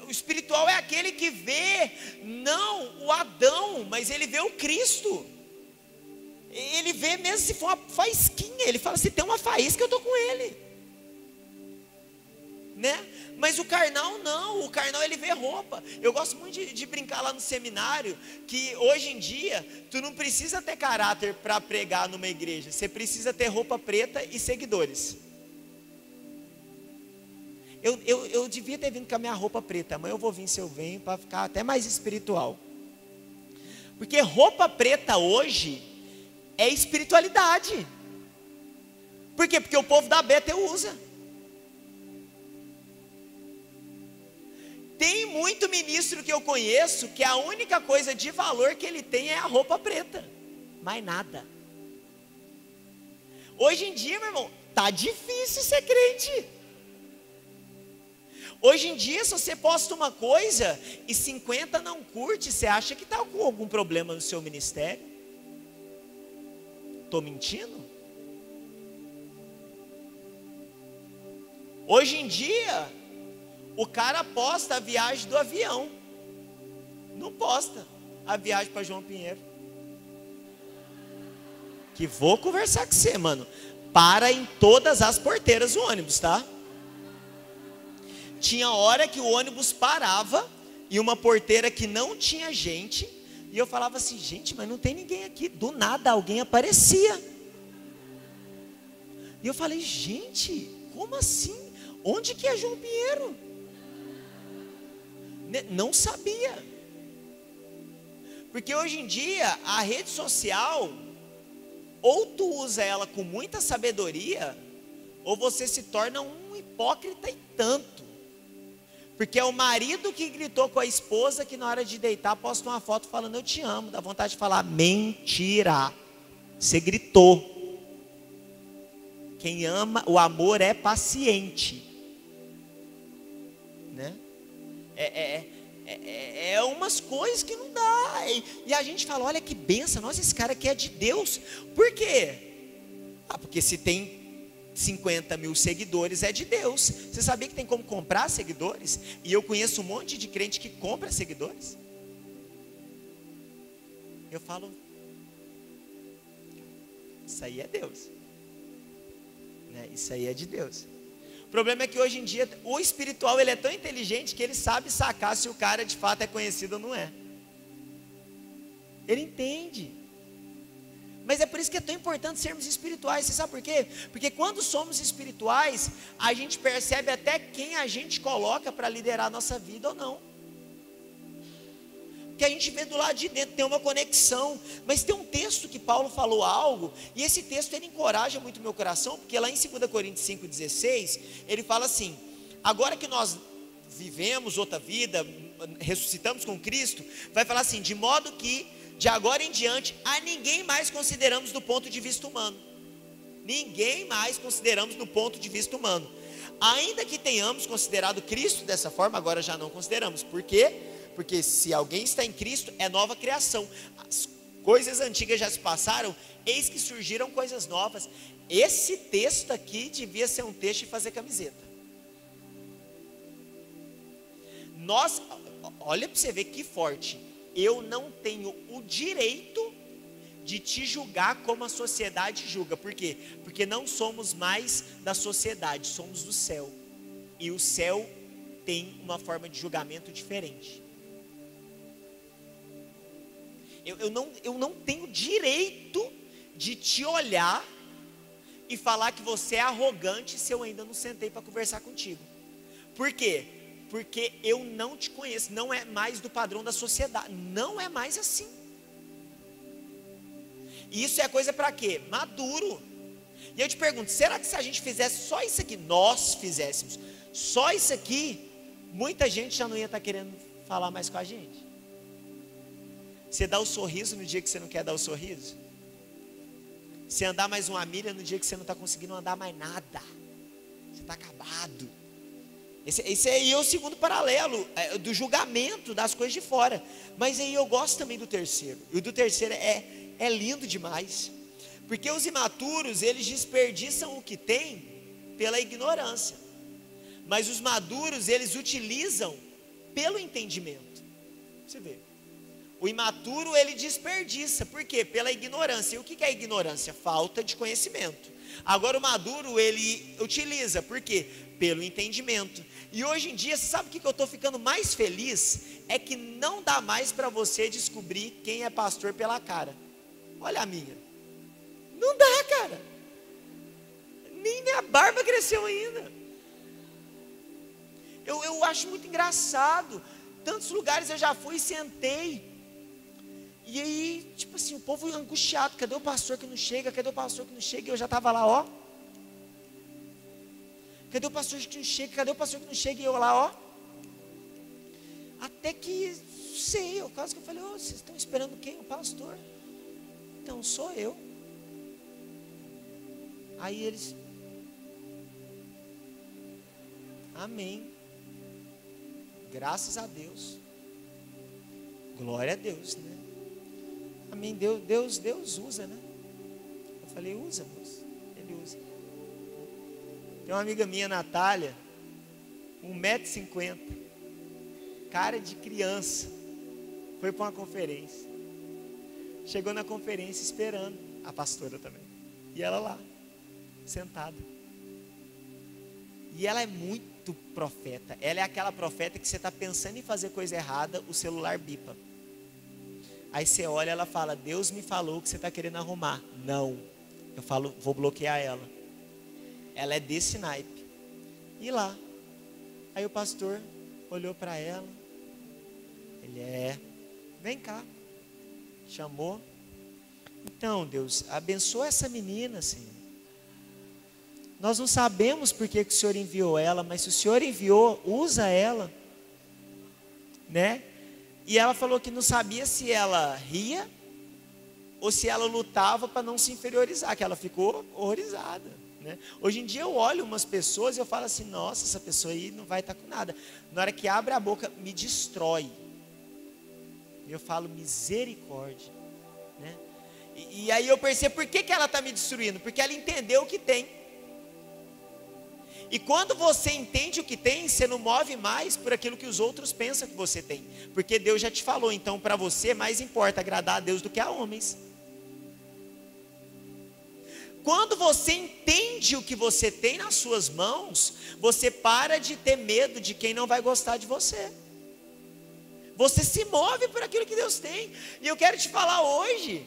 O espiritual é aquele que vê, não o Adão, mas ele vê o Cristo. Ele vê mesmo se for uma faísquinha, ele fala, se tem uma faísca eu estou com ele. Né? Mas o carnal não, o carnal ele vê roupa. Eu gosto muito de brincar lá no seminário, que hoje em dia, tu não precisa ter caráter para pregar numa igreja, você precisa ter roupa preta e seguidores. Eu devia ter vindo com a minha roupa preta, amanhã eu vou vir se eu venho para ficar até mais espiritual. Porque roupa preta hoje é espiritualidade. Por quê? Porque o povo da Bethel usa. Tem muito ministro que eu conheço que a única coisa de valor que ele tem é a roupa preta, mais nada. Hoje em dia, meu irmão, tá difícil ser crente. Hoje em dia, se você posta uma coisa e 50 não curte, você acha que está com algum problema no seu ministério? Estou mentindo? Hoje em dia, o cara posta a viagem do avião, não posta a viagem para João Pinheiro. Que vou conversar com você, mano. Para em todas as porteiras do ônibus, tá? Tinha hora que o ônibus parava e uma porteira que não tinha gente, e eu falava assim, gente, mas não tem ninguém aqui. Do nada alguém aparecia. E eu falei, gente, como assim? Onde que é João Pinheiro? Não sabia. Porque hoje em dia, a rede social, ou tu usa ela com muita sabedoria, ou você se torna um hipócrita e tanto. Porque é o marido que gritou com a esposa que na hora de deitar posta uma foto falando eu te amo. Dá vontade de falar mentira. Você gritou. Quem ama, o amor é paciente. Né? É umas coisas que não dá. E a gente fala, olha que benção, nossa, esse cara aqui é de Deus. Por quê? Porque se tem 50 mil seguidores é de Deus. Você sabia que tem como comprar seguidores? E eu conheço um monte de crente que compra seguidores. Eu falo, isso aí é Deus, né? Isso aí é de Deus. O problema é que hoje em dia o espiritual ele é tão inteligente que ele sabe sacar se o cara de fato é conhecido ou não é. Ele entende. Mas é por isso que é tão importante sermos espirituais. Você sabe por quê? Porque quando somos espirituais, a gente percebe até quem a gente coloca para liderar a nossa vida ou não. Porque a gente vê do lado de dentro, tem uma conexão. Mas tem um texto que Paulo falou algo, e esse texto ele encoraja muito o meu coração, porque lá em 2 Coríntios 5,16, ele fala assim: agora que nós vivemos outra vida, ressuscitamos com Cristo, vai falar assim, de modo que de agora em diante, a ninguém mais consideramos do ponto de vista humano. Ninguém mais consideramos do ponto de vista humano. Ainda que tenhamos considerado Cristo dessa forma, agora já não consideramos. Por quê? Porque se alguém está em Cristo, é nova criação. As coisas antigas já se passaram, eis que surgiram coisas novas. Esse texto aqui devia ser um texto de fazer camiseta. Nós, olha para você ver que forte. Eu não tenho o direito de te julgar como a sociedade julga. Por quê? Porque não somos mais da sociedade, somos do céu. E o céu tem uma forma de julgamento diferente. Eu não tenho direito de te olhar e falar que você é arrogante se eu ainda não sentei para conversar contigo. Por quê? Porque eu não te conheço, não é mais do padrão da sociedade, não é mais assim. E isso é coisa para quê? Maduro. E eu te pergunto, será que se a gente fizesse só isso aqui, nós fizéssemos só isso aqui, muita gente já não ia estar querendo falar mais com a gente? Você dá o sorriso no dia que você não quer dar o sorriso? Você andar mais uma milha no dia que você não está conseguindo andar mais nada? Você está acabado. Esse aí é o segundo paralelo do julgamento das coisas de fora. Mas aí eu gosto também do terceiro. E o do terceiro é lindo demais. Porque os imaturos, eles desperdiçam o que têm pela ignorância. Mas os maduros, eles utilizam pelo entendimento. Você vê. O imaturo, ele desperdiça. Por quê? Pela ignorância. E o que é ignorância? Falta de conhecimento. Agora o maduro, ele utiliza. Por quê? Pelo entendimento. E hoje em dia, sabe o que eu estou ficando mais feliz? É que não dá mais para você descobrir quem é pastor pela cara. Olha a minha. Não dá, cara. Nem minha barba cresceu ainda. Eu acho muito engraçado. Tantos lugares eu já fui e sentei. E aí, tipo assim, o povo angustiado. Cadê o pastor que não chega? Cadê o pastor que não chega? E eu já estava lá, ó. Cadê o pastor que não chega? Cadê o pastor que não chega? E eu lá, ó. Até que, sei, eu quase que eu falei, oh, vocês estão esperando quem? O pastor? Então, sou eu. Aí eles, amém. Graças a Deus. Glória a Deus, né? Amém. Deus usa, né? Eu falei, usa, moço. Ele usa. Tem uma amiga minha, Natália, 1,50 m, cara de criança, foi para uma conferência. Chegou na conferência esperando a pastora também. E ela lá, sentada. E ela é muito profeta. Ela é aquela profeta que você está pensando em fazer coisa errada, o celular bipa. Aí você olha, ela fala, Deus me falou que você está querendo arrumar. Não. Eu falo, vou bloquear ela. Ela é desse naipe. E lá. Aí o pastor olhou para ela, Vem cá. Chamou. Então, Deus, abençoa essa menina, Senhor. Nós não sabemos por que o Senhor enviou ela, mas se o Senhor enviou, usa ela, né? E ela falou que não sabia se ela ria ou se ela lutava para não se inferiorizar, que ela ficou horrorizada, né? Hoje em dia eu olho umas pessoas e eu falo assim, nossa, essa pessoa aí não vai estar com nada. Na hora que abre a boca, me destrói. Eu falo misericórdia, né? E aí eu percebo por que ela está me destruindo, porque ela entendeu o que tem. E quando você entende o que tem, você não move mais por aquilo que os outros pensam que você tem, porque Deus já te falou, então para você mais importa agradar a Deus do que a homens. Quando você entende o que você tem nas suas mãos, você para de ter medo de quem não vai gostar de você. Você se move por aquilo que Deus tem. E eu quero te falar hoje,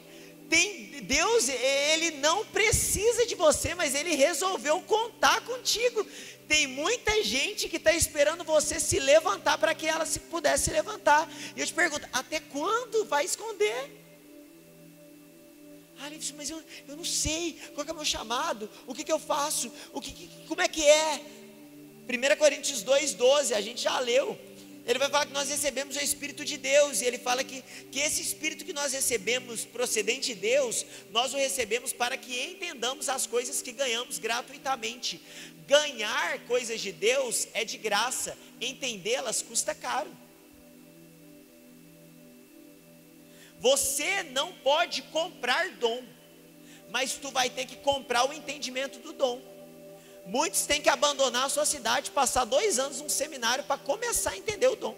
Deus, Ele não precisa de você, mas Ele resolveu contar contigo. Tem muita gente que está esperando você se levantar para que ela pudesse se levantar. E eu te pergunto, até quando vai esconder? Ah, mas eu não sei, qual que é o meu chamado? O que eu faço? Como é que é? 1 Coríntios 2,12, a gente já leu. Ele vai falar que nós recebemos o Espírito de Deus, e ele fala que esse Espírito que nós recebemos procedente de Deus, nós o recebemos para que entendamos as coisas que ganhamos gratuitamente. Ganhar coisas de Deus é de graça, entendê-las custa caro. Você não pode comprar dom, mas tu vai ter que comprar o entendimento do dom. Muitos têm que abandonar a sua cidade, passar 2 anos num seminário para começar a entender o dom.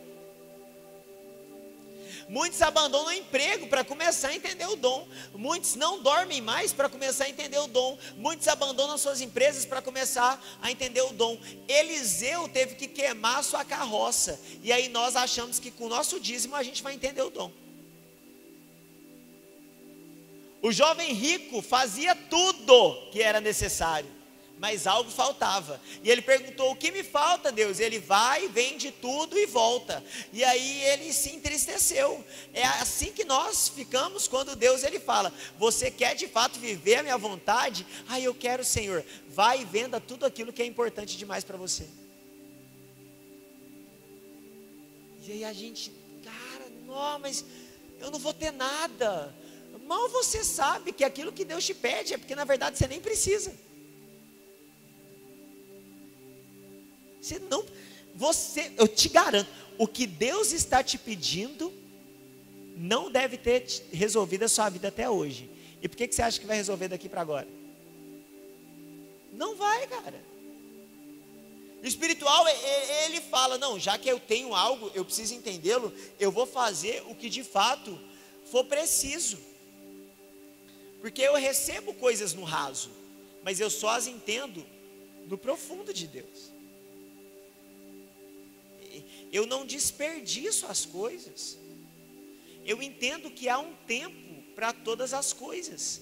Muitos abandonam o emprego para começar a entender o dom. Muitos não dormem mais para começar a entender o dom. Muitos abandonam suas empresas para começar a entender o dom. Eliseu teve que queimar a sua carroça, e aí nós achamos que com o nosso dízimo a gente vai entender o dom. O jovem rico fazia tudo que era necessário, mas algo faltava, e ele perguntou, o que me falta, Deus? Ele vai, vende tudo e volta, e aí ele se entristeceu. É assim que nós ficamos quando Deus ele fala, você quer de fato viver a minha vontade? Ah, eu quero, Senhor. Vai e venda tudo aquilo que é importante demais para você. E aí a gente, cara, não, mas eu não vou ter nada. Mal você sabe que aquilo que Deus te pede é porque na verdade você nem precisa. Eu te garanto, o que Deus está te pedindo não deve ter resolvido a sua vida até hoje. E por que você acha que vai resolver daqui para agora? Não vai, cara. O espiritual, ele fala, não, já que eu tenho algo, eu preciso entendê-lo, eu vou fazer o que de fato for preciso. Porque eu recebo coisas no raso, mas eu só as entendo no profundo de Deus. Eu não desperdiço as coisas. Eu entendo que há um tempo para todas as coisas.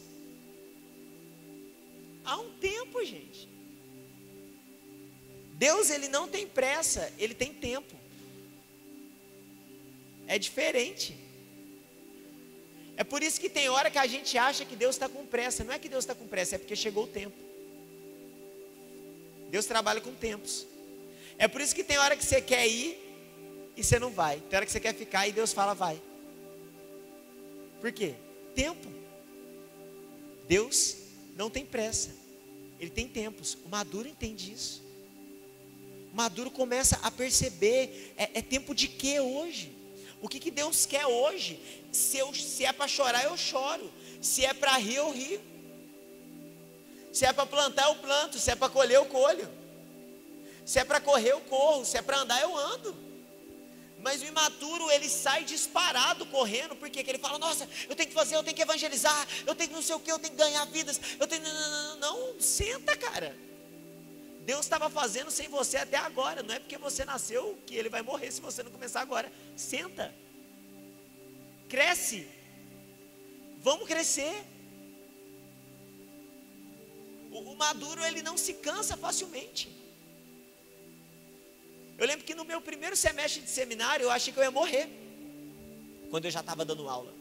Há um tempo, gente. Deus, ele não tem pressa, ele tem tempo. É diferente. É por isso que tem hora que a gente acha que Deus está com pressa. Não é que Deus está com pressa, é porque chegou o tempo. Deus trabalha com tempos. É por isso que tem hora que você quer ir e você não vai. Tem hora que você quer ficar e Deus fala, vai. Por quê? Tempo. Deus não tem pressa. Ele tem tempos. O maduro entende isso. O maduro começa a perceber, é tempo de quê hoje? O que Deus quer hoje? Se é para chorar, eu choro. Se é para rir, eu rio. Se é para plantar, eu planto. Se é para colher, eu colho. Se é para correr, eu corro. Se é para andar, eu ando. Mas o imaturo, ele sai disparado correndo. Porque ele fala, nossa, eu tenho que fazer, eu tenho que evangelizar, eu tenho que não sei o que, eu tenho que ganhar vidas, eu tenho... Não, senta, cara. Deus estava fazendo sem você até agora. Não é porque você nasceu que ele vai morrer se você não começar agora. Senta. Cresce. Vamos crescer. O maduro, ele não se cansa facilmente. Eu lembro que no meu primeiro semestre de seminário, eu achei que eu ia morrer. quando eu já estava dando aula.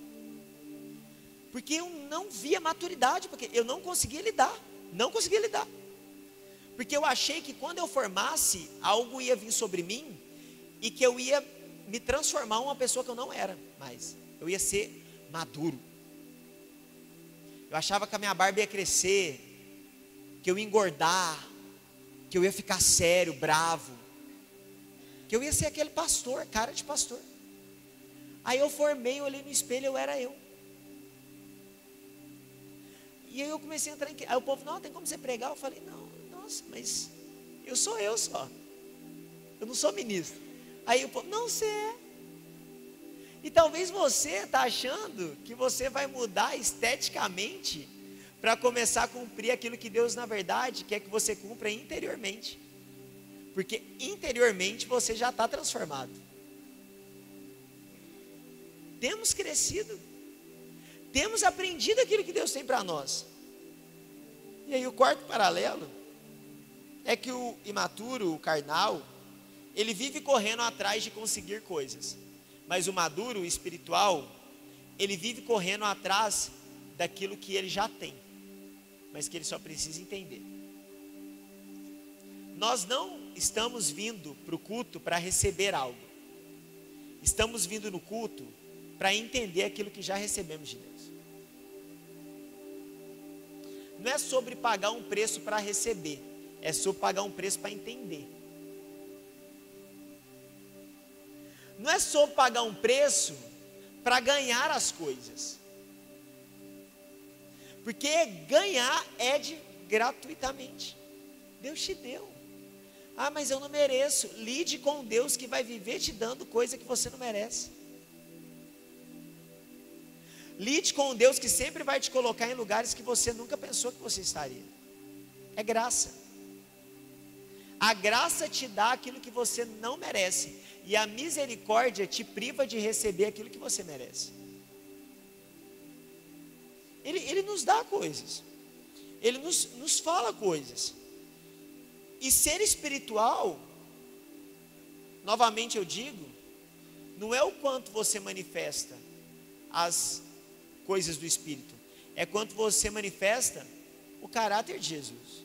Porque eu não via maturidade, porque eu não conseguia lidar. Porque eu achei que quando eu formasse, algo ia vir sobre mim e que eu ia me transformar em uma pessoa que eu não era mais. Eu ia ser maduro. Eu achava que a minha barba ia crescer, que eu ia engordar, que eu ia ficar sério, bravo, que eu ia ser aquele pastor, cara de pastor. Aí eu formei, eu olhei no espelho, eu era eu. E aí eu comecei a entrar em... Aí o povo, não, tem como você pregar? Eu falei, não, nossa, mas eu sou eu só. Eu não sou ministro. Aí o povo, não, você é. E talvez você está achando que você vai mudar esteticamente para começar a cumprir aquilo que Deus, na verdade, quer que você cumpra interiormente. Porque interiormente você já está transformado. Temos crescido. Temos aprendido aquilo que Deus tem para nós. E aí o quarto paralelo é que o imaturo, o carnal, ele vive correndo atrás de conseguir coisas. Mas o maduro, o espiritual, ele vive correndo atrás daquilo que ele já tem, mas que ele só precisa entender. Nós não estamos vindo para o culto para receber algo. Estamos vindo no culto para entender aquilo que já recebemos de Deus. Não é sobre pagar um preço para receber, é sobre pagar um preço para entender. Não é sobre pagar um preço para ganhar as coisas. Porque ganhar é gratuitamente. Deus te deu. Ah, mas eu não mereço. Lide com Deus que vai viver te dando coisa que você não merece. Lide com Deus que sempre vai te colocar em lugares que você nunca pensou que você estaria. É graça. A graça te dá aquilo que você não merece. E a misericórdia te priva de receber aquilo que você merece. Ele nos dá coisas. Ele nos fala coisas. E ser espiritual, novamente eu digo, não é o quanto você manifesta as coisas do Espírito, é quanto você manifesta o caráter de Jesus.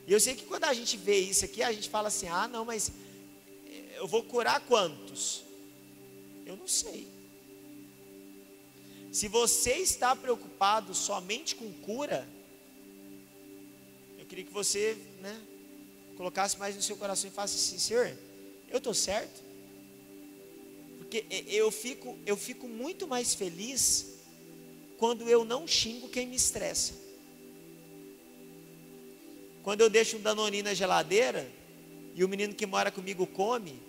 E eu sei que quando a gente vê isso aqui, a gente fala assim, ah não, mas eu vou curar quantos? Eu não sei. Se você está preocupado somente com cura, eu queria que você, colocasse mais no seu coração e falasse assim, Senhor, eu estou certo? Porque eu fico muito mais feliz quando eu não xingo quem me estressa. Quando eu deixo um Danoninho na geladeira e o menino que mora comigo come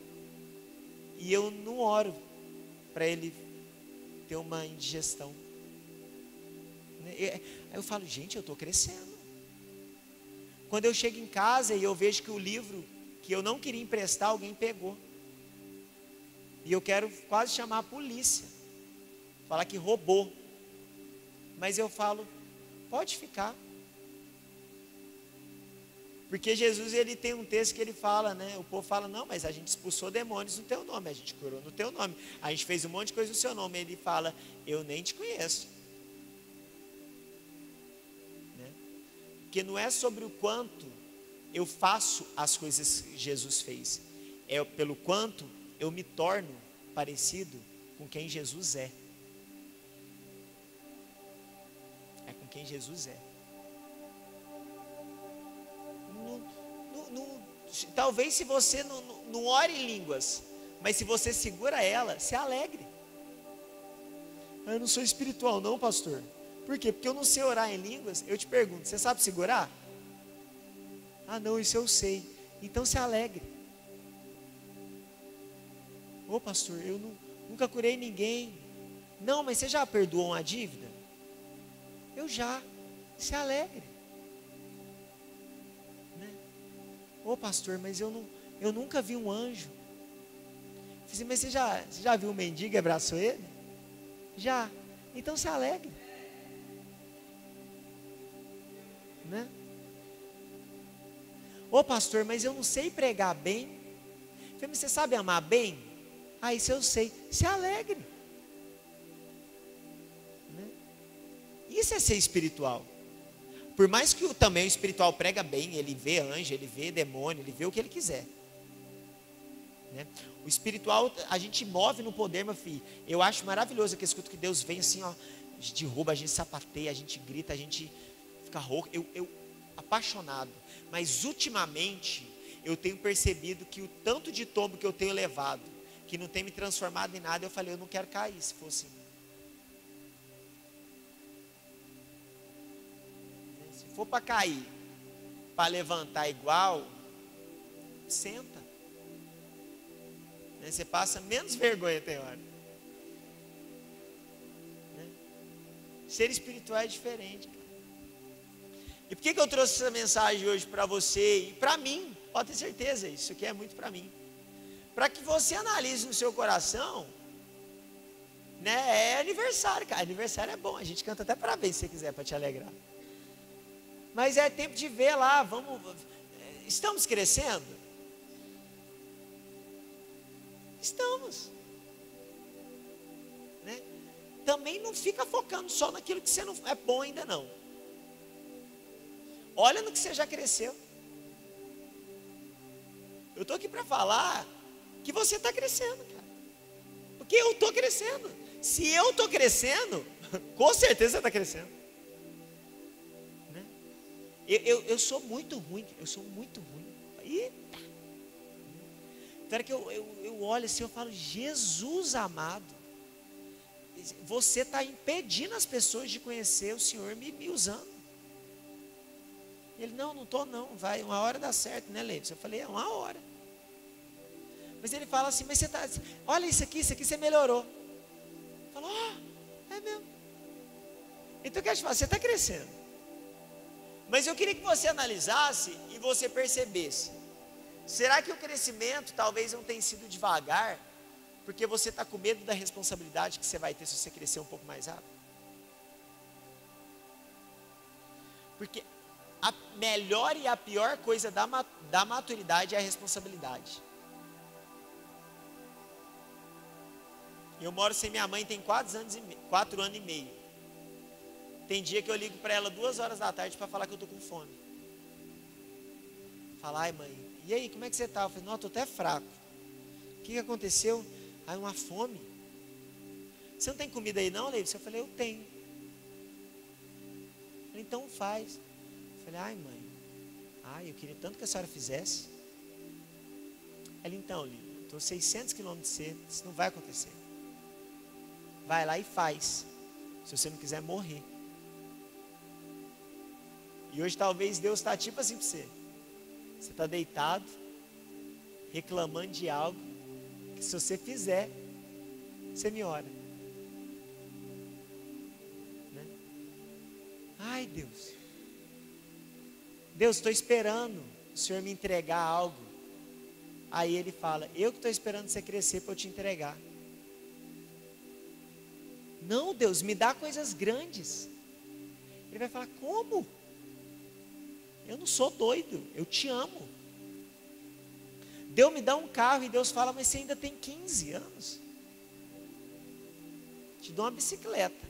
e eu não oro para ele ter uma indigestão. Aí eu falo, gente, eu estou crescendo. Quando eu chego em casa e eu vejo que o livro que eu não queria emprestar, alguém pegou. E eu quero quase chamar a polícia, falar que roubou. Mas eu falo, pode ficar. Porque Jesus, ele tem um texto que ele fala, o povo fala, não, mas a gente expulsou demônios no teu nome, a gente curou no teu nome, a gente fez um monte de coisa no seu nome. Ele fala, eu nem te conheço. Porque não é sobre o quanto eu faço as coisas que Jesus fez, é pelo quanto eu me torno parecido com quem Jesus é. É com quem Jesus é. Talvez se você não ore em línguas, mas se você segura ela, se alegre. Eu não sou espiritual não, pastor. Por quê? Porque eu não sei orar em línguas. Eu te pergunto, você sabe segurar? Ah não, isso eu sei. Então se alegre. Ô pastor, eu nunca curei ninguém. Não, mas você já perdoou uma dívida? Eu já. Se alegre. Ô pastor, mas eu nunca vi um anjo. Eu falei, mas você já viu um mendigo e abraçou ele? Já. Então se alegre. Ô pastor, mas eu não sei pregar bem. Eu falei, mas você sabe amar bem? Isso eu sei. Se alegre. Né? Isso é ser espiritual. Por mais que também o espiritual prega bem, ele vê anjo, ele vê demônio, ele vê o que ele quiser. Né? O espiritual, a gente move no poder, meu filho. Eu acho maravilhoso que eu escuto que Deus vem assim, ó, a gente derruba, a gente sapateia, a gente grita, a gente fica rouco. Eu apaixonado. Mas ultimamente, eu tenho percebido que o tanto de tombo que eu tenho levado, que não tem me transformado em nada, eu falei, eu não quero cair se for assim. Se for para cair, para levantar igual, senta. Você passa menos vergonha, tem hora. Ser espiritual é diferente, cara. E por que eu trouxe essa mensagem hoje para você e para mim? Pode ter certeza, isso aqui é muito para mim. Para que você analise no seu coração, né? É aniversário, cara. Aniversário é bom, a gente canta até parabéns se você quiser, para te alegrar. Mas é tempo de ver lá, estamos crescendo? Estamos. Né? Também não fica focando só naquilo que você não é bom ainda não. Olha no que você já cresceu. Eu estou aqui para falar que você está crescendo, cara. Porque eu estou crescendo. Se eu estou crescendo, com certeza você está crescendo. Né? Eu sou muito ruim. Eu sou muito ruim. Eita. Então, que eu olho assim, eu falo, Jesus amado, você está impedindo as pessoas de conhecer o Senhor me usando. Ele, não estou não, vai, uma hora dá certo, né, Leite? Eu falei, é uma hora. Mas ele fala assim, mas você está, olha isso aqui você melhorou. Eu falo, é mesmo. Então, eu quero te falar, você está crescendo. Mas eu queria que você analisasse e você percebesse. Será que o crescimento talvez não tenha sido devagar, porque você está com medo da responsabilidade que você vai ter se você crescer um pouco mais rápido? Porque a melhor e a pior coisa da maturidade é a responsabilidade. Eu moro sem minha mãe tem 4 anos e meio. Tem dia que eu ligo para ela 2 horas da tarde para falar que eu estou com fome. Fala, ai mãe, e aí, como é que você está? Eu falei, não, estou até fraco. O que aconteceu? Uma fome. Você não tem comida aí não, Leite? Eu falei, eu tenho. Eu falei, então faz. Eu falei, ai mãe, eu queria tanto que a senhora fizesse. Ela, então, Lívia, estou 600 quilômetros de você, isso não vai acontecer. Vai lá e faz, se você não quiser morrer. E hoje talvez Deus está tipo assim para você. Você está deitado, reclamando de algo, que se você fizer, você me ora. Né? Ai, Deus, estou esperando o Senhor me entregar algo. Aí Ele fala, eu que estou esperando você crescer para eu te entregar. Não, Deus, me dá coisas grandes. Ele vai falar, como? Eu não sou doido, eu te amo. Deus me dá um carro e Deus fala, mas você ainda tem 15 anos. Te dou uma bicicleta.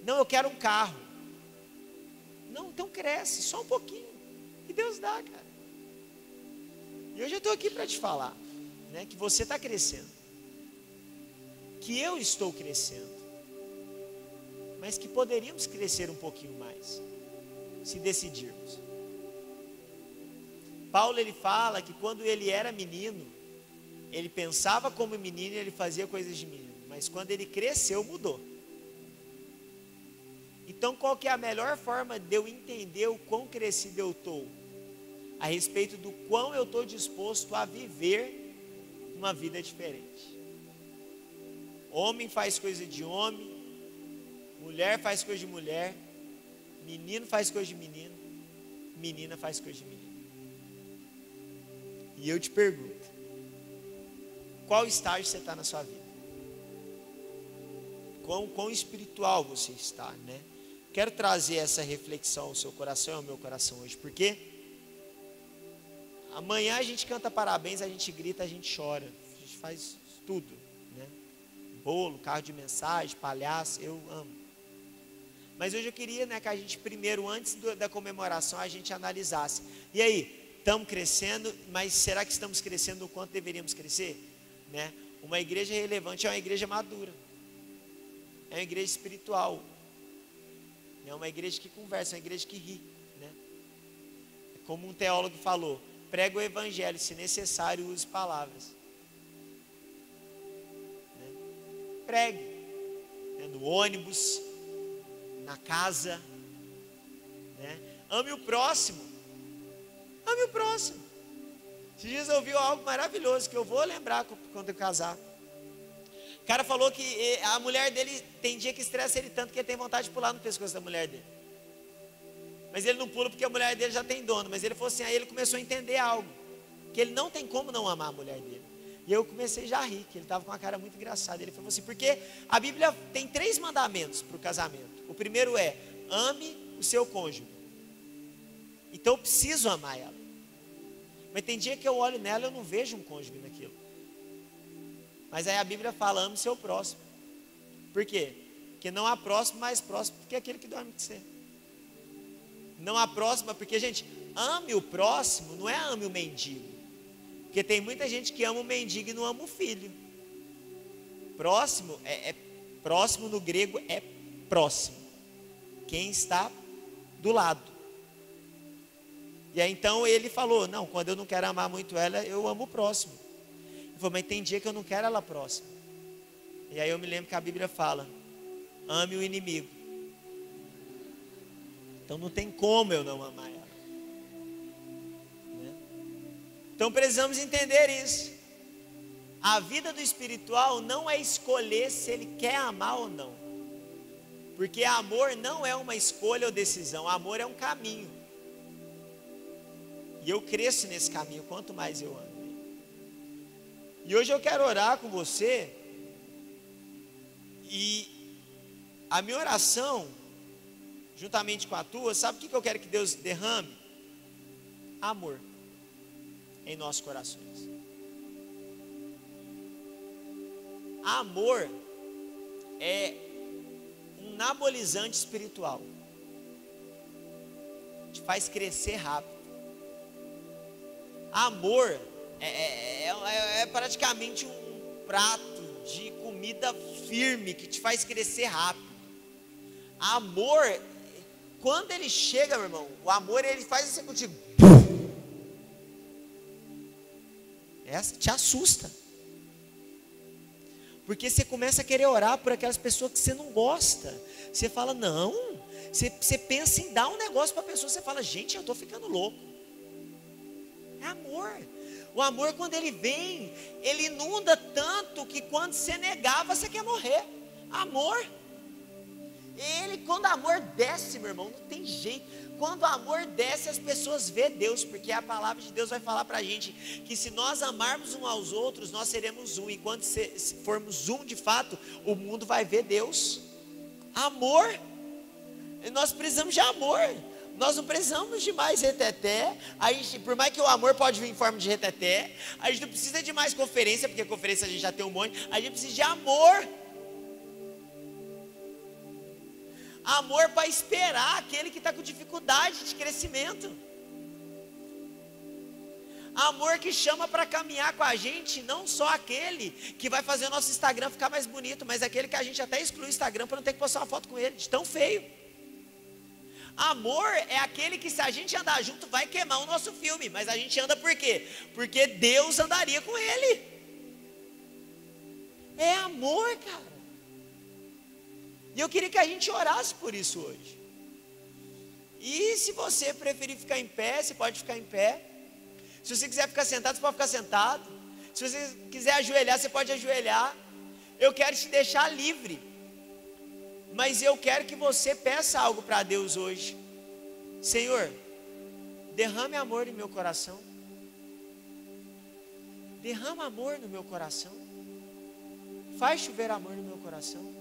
Não, eu quero um carro. Não, então cresce, só um pouquinho. E Deus dá, cara. E hoje eu estou aqui para te falar, né, que você está crescendo. Que eu estou crescendo. Mas que poderíamos crescer um pouquinho mais. Se decidirmos. Paulo, ele fala que quando ele era menino, ele pensava como menino e ele fazia coisas de menino, mas quando ele cresceu, mudou. Então, qual que é a melhor forma de eu entender o quão crescido eu estou? A respeito do quão eu estou disposto a viver uma vida diferente. Homem faz coisa de homem, mulher faz coisa de mulher, menino faz coisa de menino, menina faz coisa de menino. E eu te pergunto, qual estágio você está na sua vida? Quão espiritual você está, né? Quero trazer essa reflexão ao seu coração e ao meu coração hoje, porque amanhã a gente canta parabéns, a gente grita, a gente chora, a gente faz tudo, né? Bolo, carro de mensagem, palhaço, eu amo. Mas hoje eu queria, né, que a gente primeiro, antes da comemoração, a gente analisasse. E aí, estamos crescendo, mas será que estamos crescendo o quanto deveríamos crescer? Né? Uma igreja relevante é uma igreja madura. É uma igreja espiritual. É uma igreja que conversa, é uma igreja que ri. Né? Como um teólogo falou, prega o evangelho, se necessário, use palavras. Né? Pregue. Né? No ônibus, na casa. Né? Ame o próximo. Ame o próximo. Esses dias eu ouvi algo maravilhoso que eu vou lembrar quando eu casar. O cara falou que a mulher dele tem dia que estressa ele tanto que ele tem vontade de pular no pescoço da mulher dele. Mas ele não pula porque a mulher dele já tem dono. Mas ele falou assim, aí ele começou a entender algo. Que ele não tem como não amar a mulher dele. E eu comecei já a rir, que ele estava com uma cara muito engraçada. Ele falou assim, porque a Bíblia tem 3 mandamentos para o casamento. O primeiro é, ame o seu cônjuge. Então eu preciso amar ela. Mas tem dia que eu olho nela e eu não vejo um cônjuge naquilo. Mas aí a Bíblia fala, ame o seu próximo. Por quê? Porque não há próximo mais próximo do que aquele que dorme com você. Não há próximo, porque, gente, ame o próximo, não é ame o mendigo. Porque tem muita gente que ama o mendigo e não ama o filho. Próximo, próximo no grego é próximo. Quem está do lado. E aí então ele falou, não, quando eu não quero amar muito ela, eu amo o próximo. Ele falou, mas tem dia que eu não quero ela próxima. E aí eu me lembro que a Bíblia fala, ame o inimigo. Então não tem como eu não amar ela. Né? Então precisamos entender isso. A vida do espiritual não é escolher se ele quer amar ou não. Porque amor não é uma escolha ou decisão, amor é um caminho. E eu cresço nesse caminho, quanto mais eu ando. E hoje eu quero orar com você. E a minha oração, juntamente com a tua, sabe o que eu quero que Deus derrame? Amor em nossos corações. Amor é um anabolizante espiritual. Te faz crescer rápido. Amor é praticamente um prato de comida firme que te faz crescer rápido. Amor, quando ele chega, meu irmão, o amor ele faz isso contigo. Essa te assusta. Porque você começa a querer orar por aquelas pessoas que você não gosta. Você fala, não. Você pensa em dar um negócio para a pessoa, você fala, gente, eu estou ficando louco. É amor. O amor, quando ele vem, ele inunda tanto que quando você negar, você quer morrer. Amor. Ele, quando o amor desce, meu irmão, não tem jeito. Quando o amor desce, as pessoas vê Deus, porque a palavra de Deus vai falar para a gente que se nós amarmos uns aos outros, nós seremos um. E quando se formos um de fato, o mundo vai ver Deus. Amor. E nós precisamos de amor. Nós não precisamos de mais reteté. A gente, por mais que o amor pode vir em forma de reteté, a gente não precisa de mais conferência, porque conferência a gente já tem um monte. A gente precisa de amor. Amor para esperar aquele que está com dificuldade de crescimento. Amor que chama para caminhar com a gente, não só aquele que vai fazer o nosso Instagram ficar mais bonito, mas aquele que a gente até exclui o Instagram para não ter que postar uma foto com ele, de tão feio. Amor é aquele que se a gente andar junto vai queimar o nosso filme, mas a gente anda por quê? Porque Deus andaria com ele. É amor, cara. E eu queria que a gente orasse por isso hoje. E se você preferir ficar em pé, você pode ficar em pé. Se você quiser ficar sentado, você pode ficar sentado. Se você quiser ajoelhar, você pode ajoelhar. Eu quero te deixar livre. Mas eu quero que você peça algo para Deus hoje. Senhor, derrame amor no meu coração. Derrama amor no meu coração. Faz chover amor no meu coração.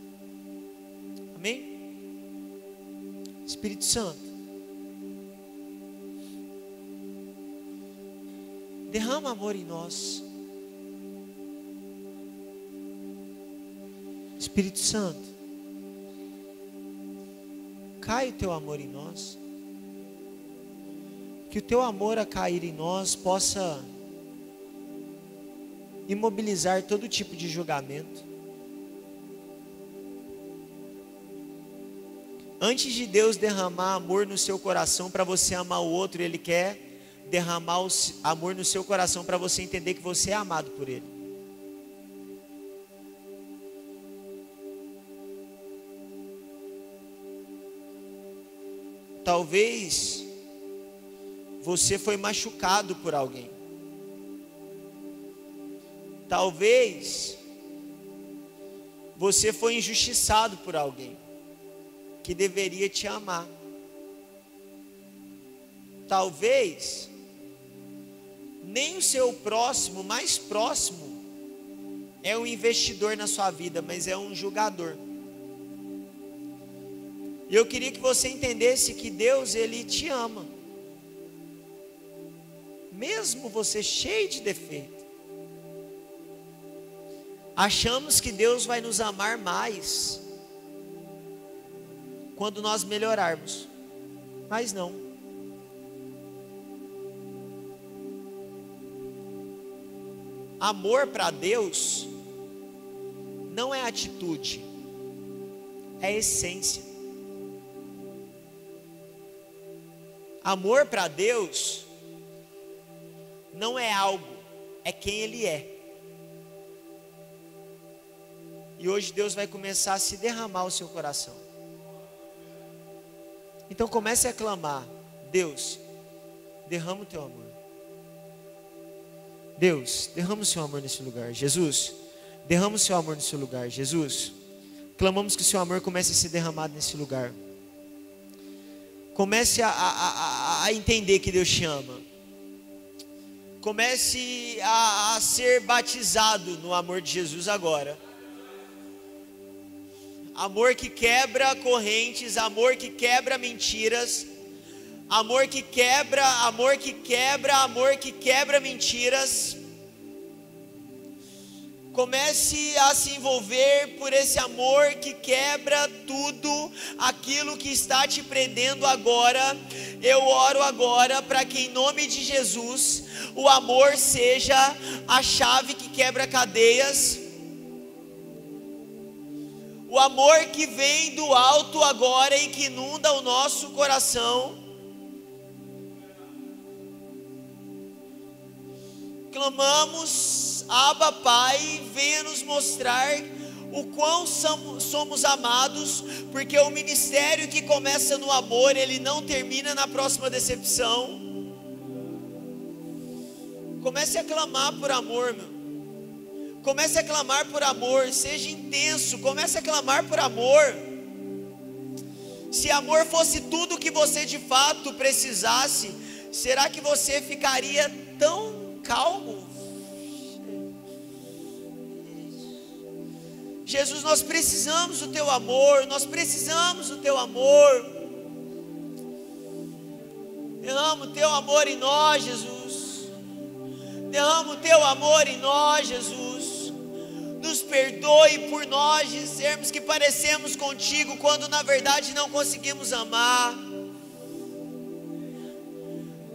Amém? Espírito Santo, derrama amor em nós. Espírito Santo, cai o teu amor em nós. Que o teu amor a cair em nós possa imobilizar todo tipo de julgamento. Antes de Deus derramar amor no seu coração para você amar o outro, Ele quer derramar amor no seu coração para você entender que você é amado por Ele. Talvez você foi machucado por alguém. Talvez você foi injustiçado por alguém que deveria te amar. Talvez nem o seu próximo, mais próximo, é um investidor na sua vida, mas é um julgador. E eu queria que você entendesse que Deus, Ele te ama. Mesmo você cheio de defeito. Achamos que Deus vai nos amar mais quando nós melhorarmos. Mas não. Amor para Deus não é atitude, é essência. Amor para Deus não é algo, é quem Ele é. E hoje Deus vai começar a se derramar o seu coração. Então comece a clamar: Deus, derrama o teu amor. Deus, derrama o seu amor nesse lugar. Jesus, derrama o seu amor nesse lugar. Jesus, clamamos que o seu amor comece a ser derramado nesse lugar. Comece a entender que Deus te ama. Comece a ser batizado no amor de Jesus agora. Amor que quebra correntes, amor que quebra mentiras, amor que quebra, amor que quebra, amor que quebra mentiras. Comece a se envolver por esse amor que quebra tudo aquilo que está te prendendo agora. Eu oro agora para que em nome de Jesus o amor seja a chave que quebra cadeias. O amor que vem do alto agora e que inunda o nosso coração. Clamamos, Abba Pai, venha nos mostrar o quão somos amados, porque o ministério que começa no amor, ele não termina na próxima decepção. Comece a clamar por amor, meu. Comece a clamar por amor, seja intenso, comece a clamar por amor. Se amor fosse tudo o que você de fato precisasse, será que você ficaria tão calmo? Jesus, nós precisamos do teu amor, nós precisamos do teu amor. Derrama o teu amor em nós, Jesus. Derrama o teu amor em nós, Jesus. Nos perdoe por nós dizermos que parecemos contigo, quando na verdade não conseguimos amar.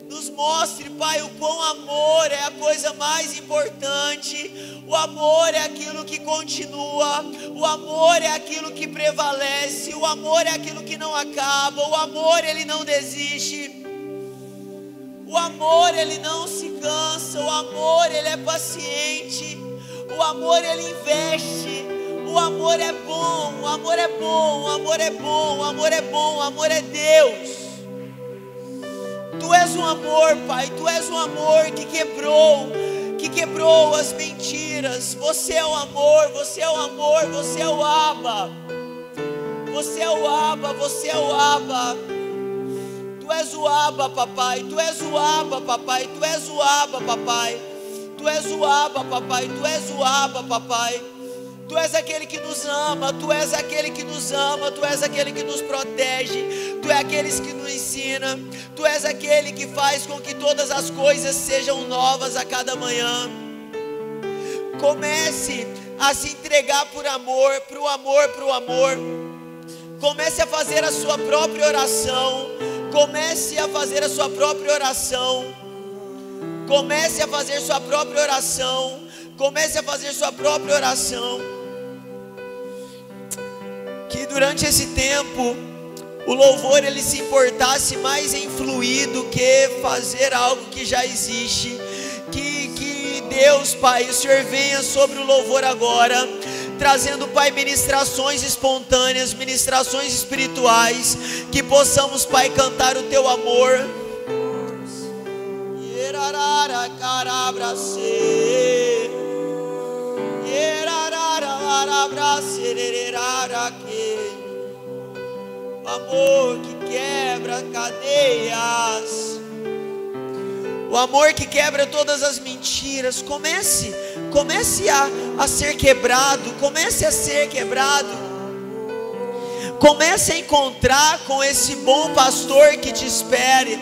Nos mostre, Pai, o quão amor é a coisa mais importante. O amor é aquilo que continua. O amor é aquilo que prevalece. O amor é aquilo que não acaba. O amor, ele não desiste. O amor, ele não se cansa. O amor, ele é paciente. O amor, ele investe. O amor é bom. O amor é bom. O amor é bom. O amor é bom. O amor é Deus. Tu és um amor, Pai. Tu és um amor que quebrou as mentiras. Você é o amor. Você é o amor. Você é o Abba. Você é o Abba. Você é o Abba. Tu és o Abba, papai. Tu és o Abba, papai. Tu és o Abba, papai. Tu és o Abba, papai. Tu és o Abba, papai. Tu és aquele que nos ama. Tu és aquele que nos ama. Tu és aquele que nos protege. Tu és aquele que nos ensina. Tu és aquele que faz com que todas as coisas sejam novas a cada manhã. Comece a se entregar por amor, pro amor, pro amor. Comece a fazer a sua própria oração. Comece a fazer a sua própria oração. Comece a fazer sua própria oração. Comece a fazer sua própria oração. Que durante esse tempo o louvor ele se importasse mais em fluir do que fazer algo que já existe. Que Deus, Pai, o Senhor venha sobre o louvor agora, trazendo, Pai, ministrações espontâneas, ministrações espirituais, que possamos, Pai, cantar o Teu amor. O amor que quebra cadeias, o amor que quebra todas as mentiras. Comece a ser quebrado. Comece a ser quebrado. Comece a encontrar com esse bom pastor que te espere.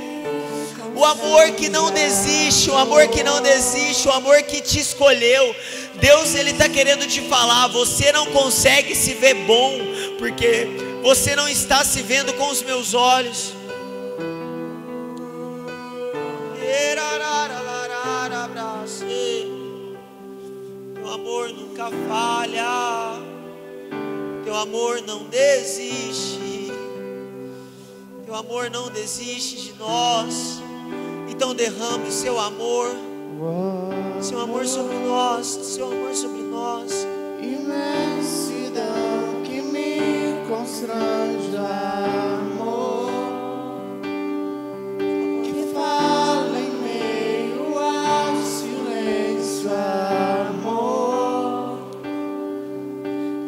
O amor que não desiste, o amor que não desiste, o amor que te escolheu. Deus, Ele está querendo te falar: você não consegue se ver bom, porque você não está se vendo com os meus olhos. Teu amor nunca falha, teu amor não desiste, teu amor não desiste de nós. Então derrame o seu amor sobre nós, seu amor sobre nós. Imensidão que me constrange, amor, que fala em meio ao silêncio, amor,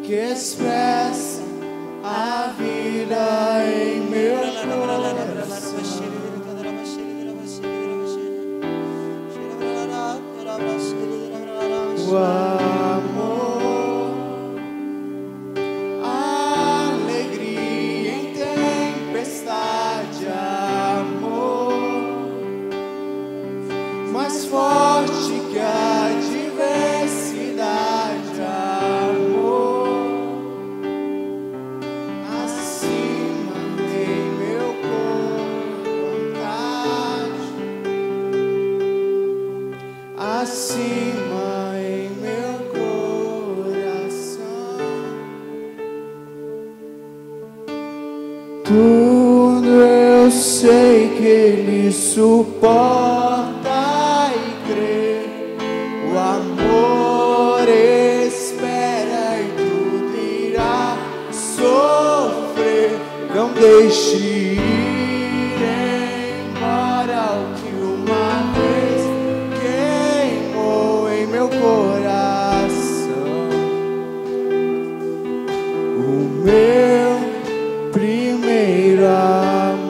que expressa a vida em meu coração. O amor, alegria em tempestade, amor, mais forte que a diversidade, amor, acima em meu vontade, acima em meu coração. Tudo eu sei que Ele suporta e crê. O amor espera e tudo irá sofrer. Não deixe ir embora o que uma vez queimou em meu coração. O meu primeiro amor.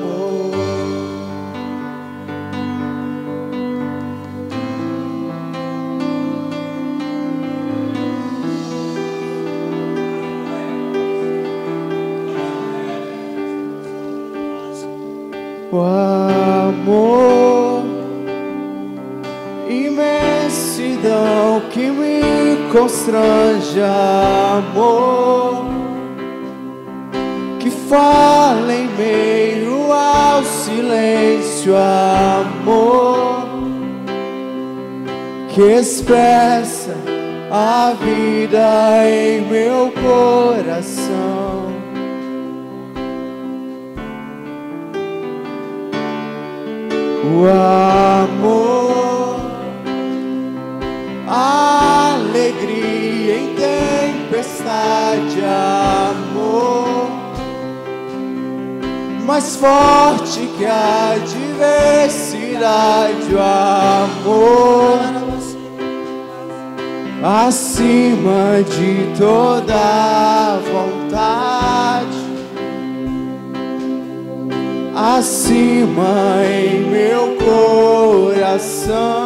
O amor, imensidão que me constrange, amor, que fala em meio ao silêncio, amor, que expressa a vida em meu coração. O amor, alegria em tempestade, amor, mais forte que a diversidade, o amor, acima de toda vontade, acima em meu coração.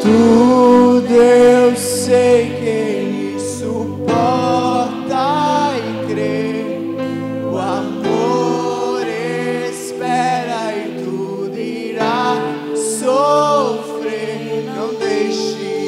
Tudo eu sei que Ele suporta e crê. O amor espera e tudo irá sofrer. Não deixe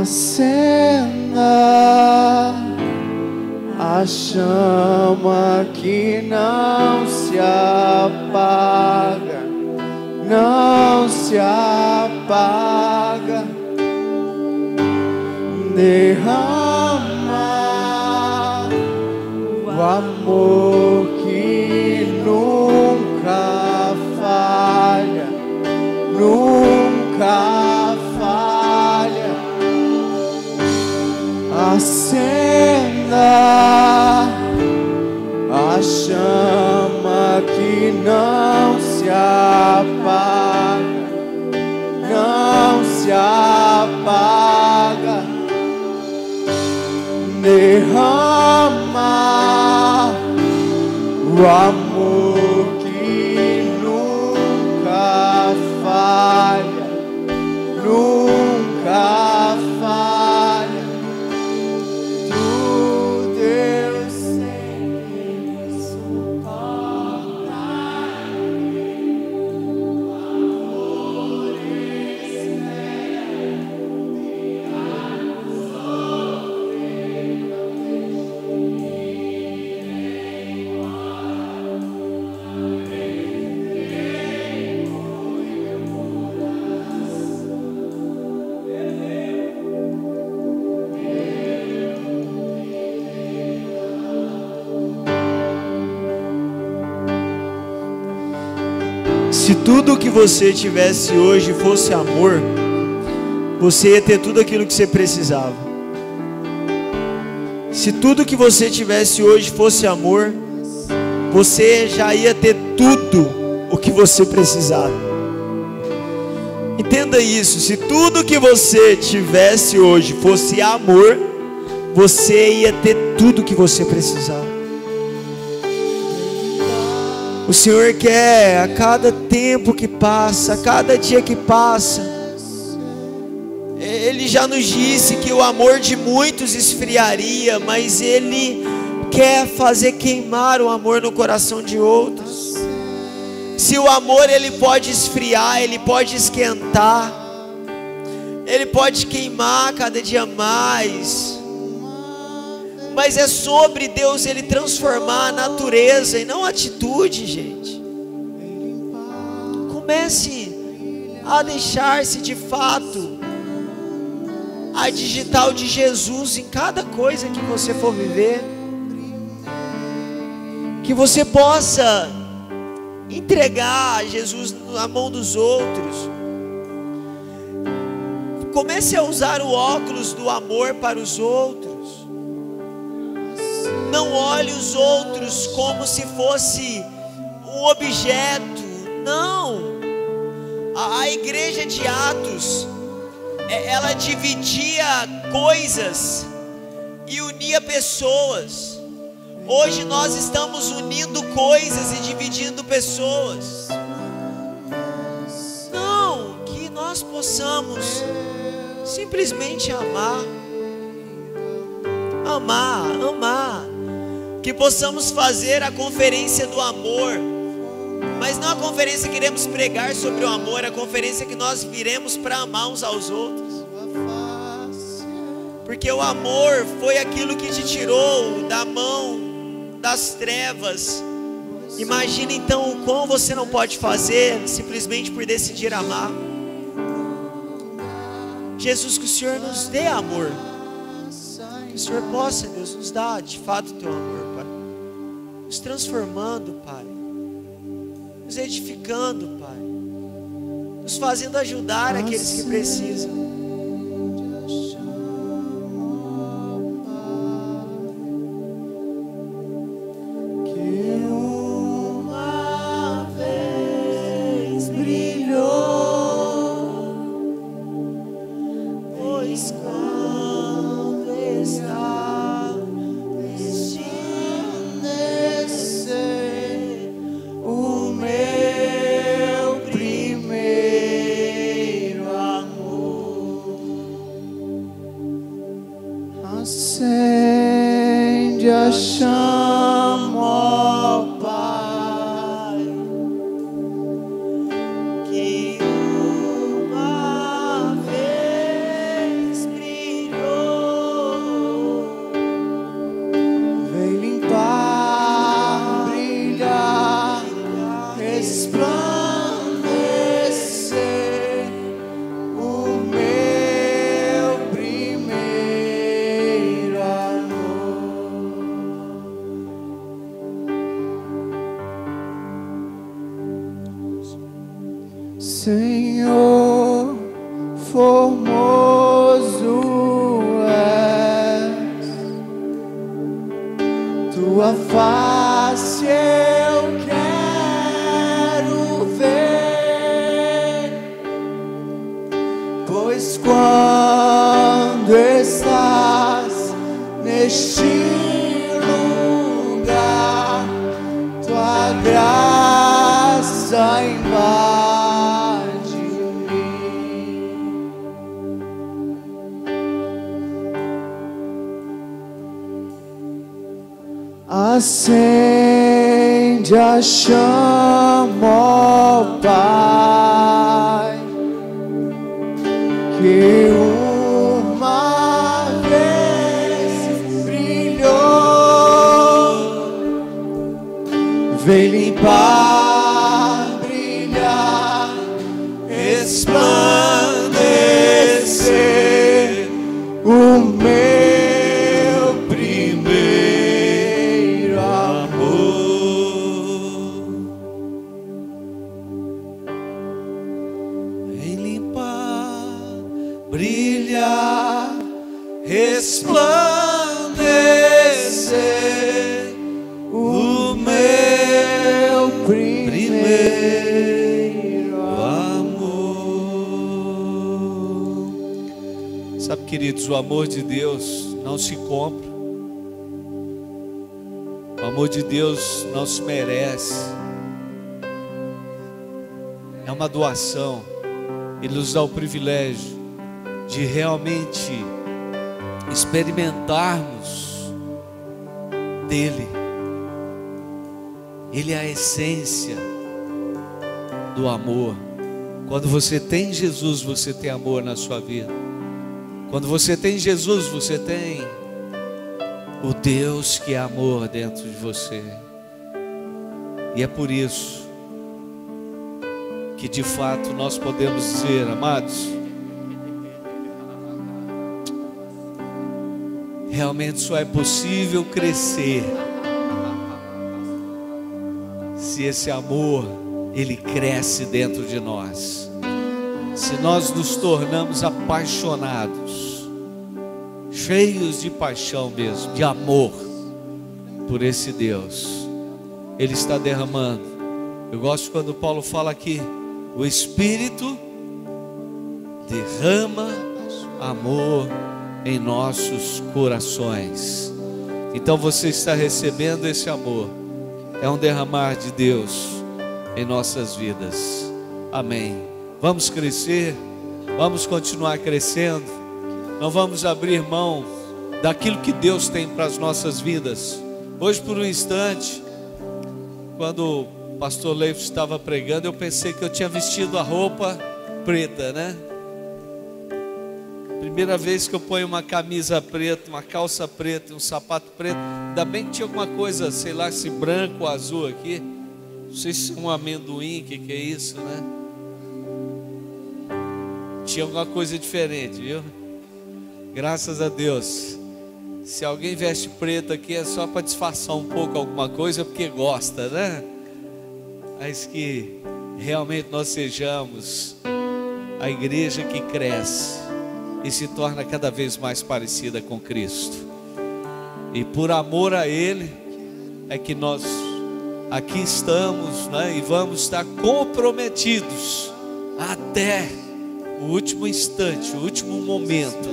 acenda a chama que não se apaga, não se apaga. Derrama o amor que nunca falha, nunca falha. Acenda a chama que não se apaga, não se apaga. Derrama o amor que nunca falha, nunca falha. Tu, Deus, sempre suporta Se tudo que você tivesse hoje fosse amor, você ia ter tudo aquilo que você precisava. Se tudo que você tivesse hoje fosse amor, você já ia ter tudo o que você precisava. Entenda isso, se tudo que você tivesse hoje fosse amor, você ia ter tudo o que você precisava. O Senhor quer, a cada tempo que passa, a cada dia que passa, Ele já nos disse que o amor de muitos esfriaria, mas Ele quer fazer queimar o amor no coração de outros. Se o amor Ele pode esfriar, Ele pode esquentar, Ele pode queimar cada dia mais, mas é sobre Deus Ele transformar a natureza e não a atitude, gente. Comece a deixar-se de fato a digital de Jesus em cada coisa que você for viver. Que você possa entregar Jesus na mão dos outros. Comece a usar o óculos do amor para os outros. Não olhe os outros como se fosse um objeto. Não. A igreja de Atos, ela dividia coisas e unia pessoas. Hoje nós estamos unindo coisas e dividindo pessoas. Não, que nós possamos simplesmente amar. Amar. Que possamos fazer a conferência do amor, mas não a conferência que iremos pregar sobre o amor, a conferência que nós viremos para amar uns aos outros. Porque o amor foi aquilo que te tirou da mão das trevas. Imagina então o quão você não pode fazer simplesmente por decidir amar. Jesus, que o Senhor nos dê amor. Que o Senhor possa, Deus, nos dar de fato o teu amor, Pai. Nos transformando, Pai. Nos edificando, Pai. Nos fazendo ajudar aqueles que precisam. Acende a chama, ó Pai, que uma vez brilhou. formoso és, tua face eu quero ver, pois quando estás neste lugar, tua graça invade mim. Acende a chama, ó Pai, que uma vez brilhou, vem limpar, brilhar, resplandecer o meu primeiro amor. Vem limpar, brilhar, resplandecer o meu primeiro amor. Sabe, queridos, o amor de Deus não se compra. O amor de Deus não se merece. É uma doação. Ele nos dá o privilégio de realmente experimentarmos dele. Ele é a essência do amor. Quando você tem Jesus, você tem amor na sua vida. Quando você tem Jesus, você tem o Deus que é amor dentro de você. E é por isso que de fato nós podemos dizer, amados, realmente só é possível crescer se esse amor, ele cresce dentro de nós. Se nós nos tornamos apaixonados, cheios de paixão mesmo, de amor por esse Deus, ele está derramando. Eu gosto quando Paulo fala aqui, o Espírito derrama amor em nossos corações. Então você está recebendo esse amor. É um derramar de Deus em nossas vidas. Amém. Vamos crescer, vamos continuar crescendo. Não vamos abrir mão daquilo que Deus tem para as nossas vidas. Hoje, por um instante, quando o pastor Leif estava pregando, eu pensei que eu tinha vestido a roupa preta, né? Primeira vez que eu ponho uma camisa preta, uma calça preta, um sapato preto. Ainda bem que tinha alguma coisa, sei lá, se branco ou azul aqui. Não sei se é um amendoim, o que é isso, né? Tinha alguma coisa diferente, viu? Graças a Deus. Se alguém veste preto aqui é só para disfarçar um pouco alguma coisa, porque gosta, né? Mas que realmente nós sejamos a igreja que cresce e se torna cada vez mais parecida com Cristo. E por amor a Ele é que nós aqui estamos, né? E vamos estar comprometidos até o último instante, o último momento.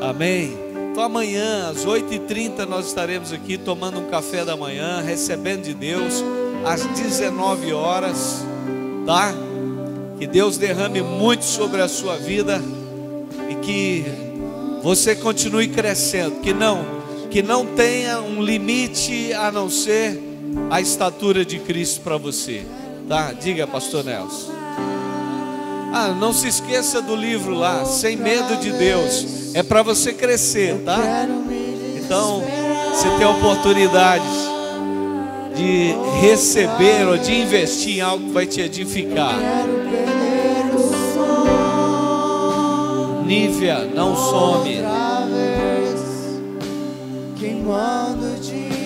Amém? Então amanhã às 8h30 nós estaremos aqui tomando um café da manhã, recebendo de Deus às 19 horas, tá? Que Deus derrame muito sobre a sua vida e que você continue crescendo, que não tenha um limite a não ser a estatura de Cristo para você, tá? Diga, pastor Nelson. Não se esqueça do livro lá, Sem Medo de Deus. É para você crescer, tá? Então, você tem a oportunidade de receber ou de investir em algo que vai te edificar. Nívia, não some. Queimando de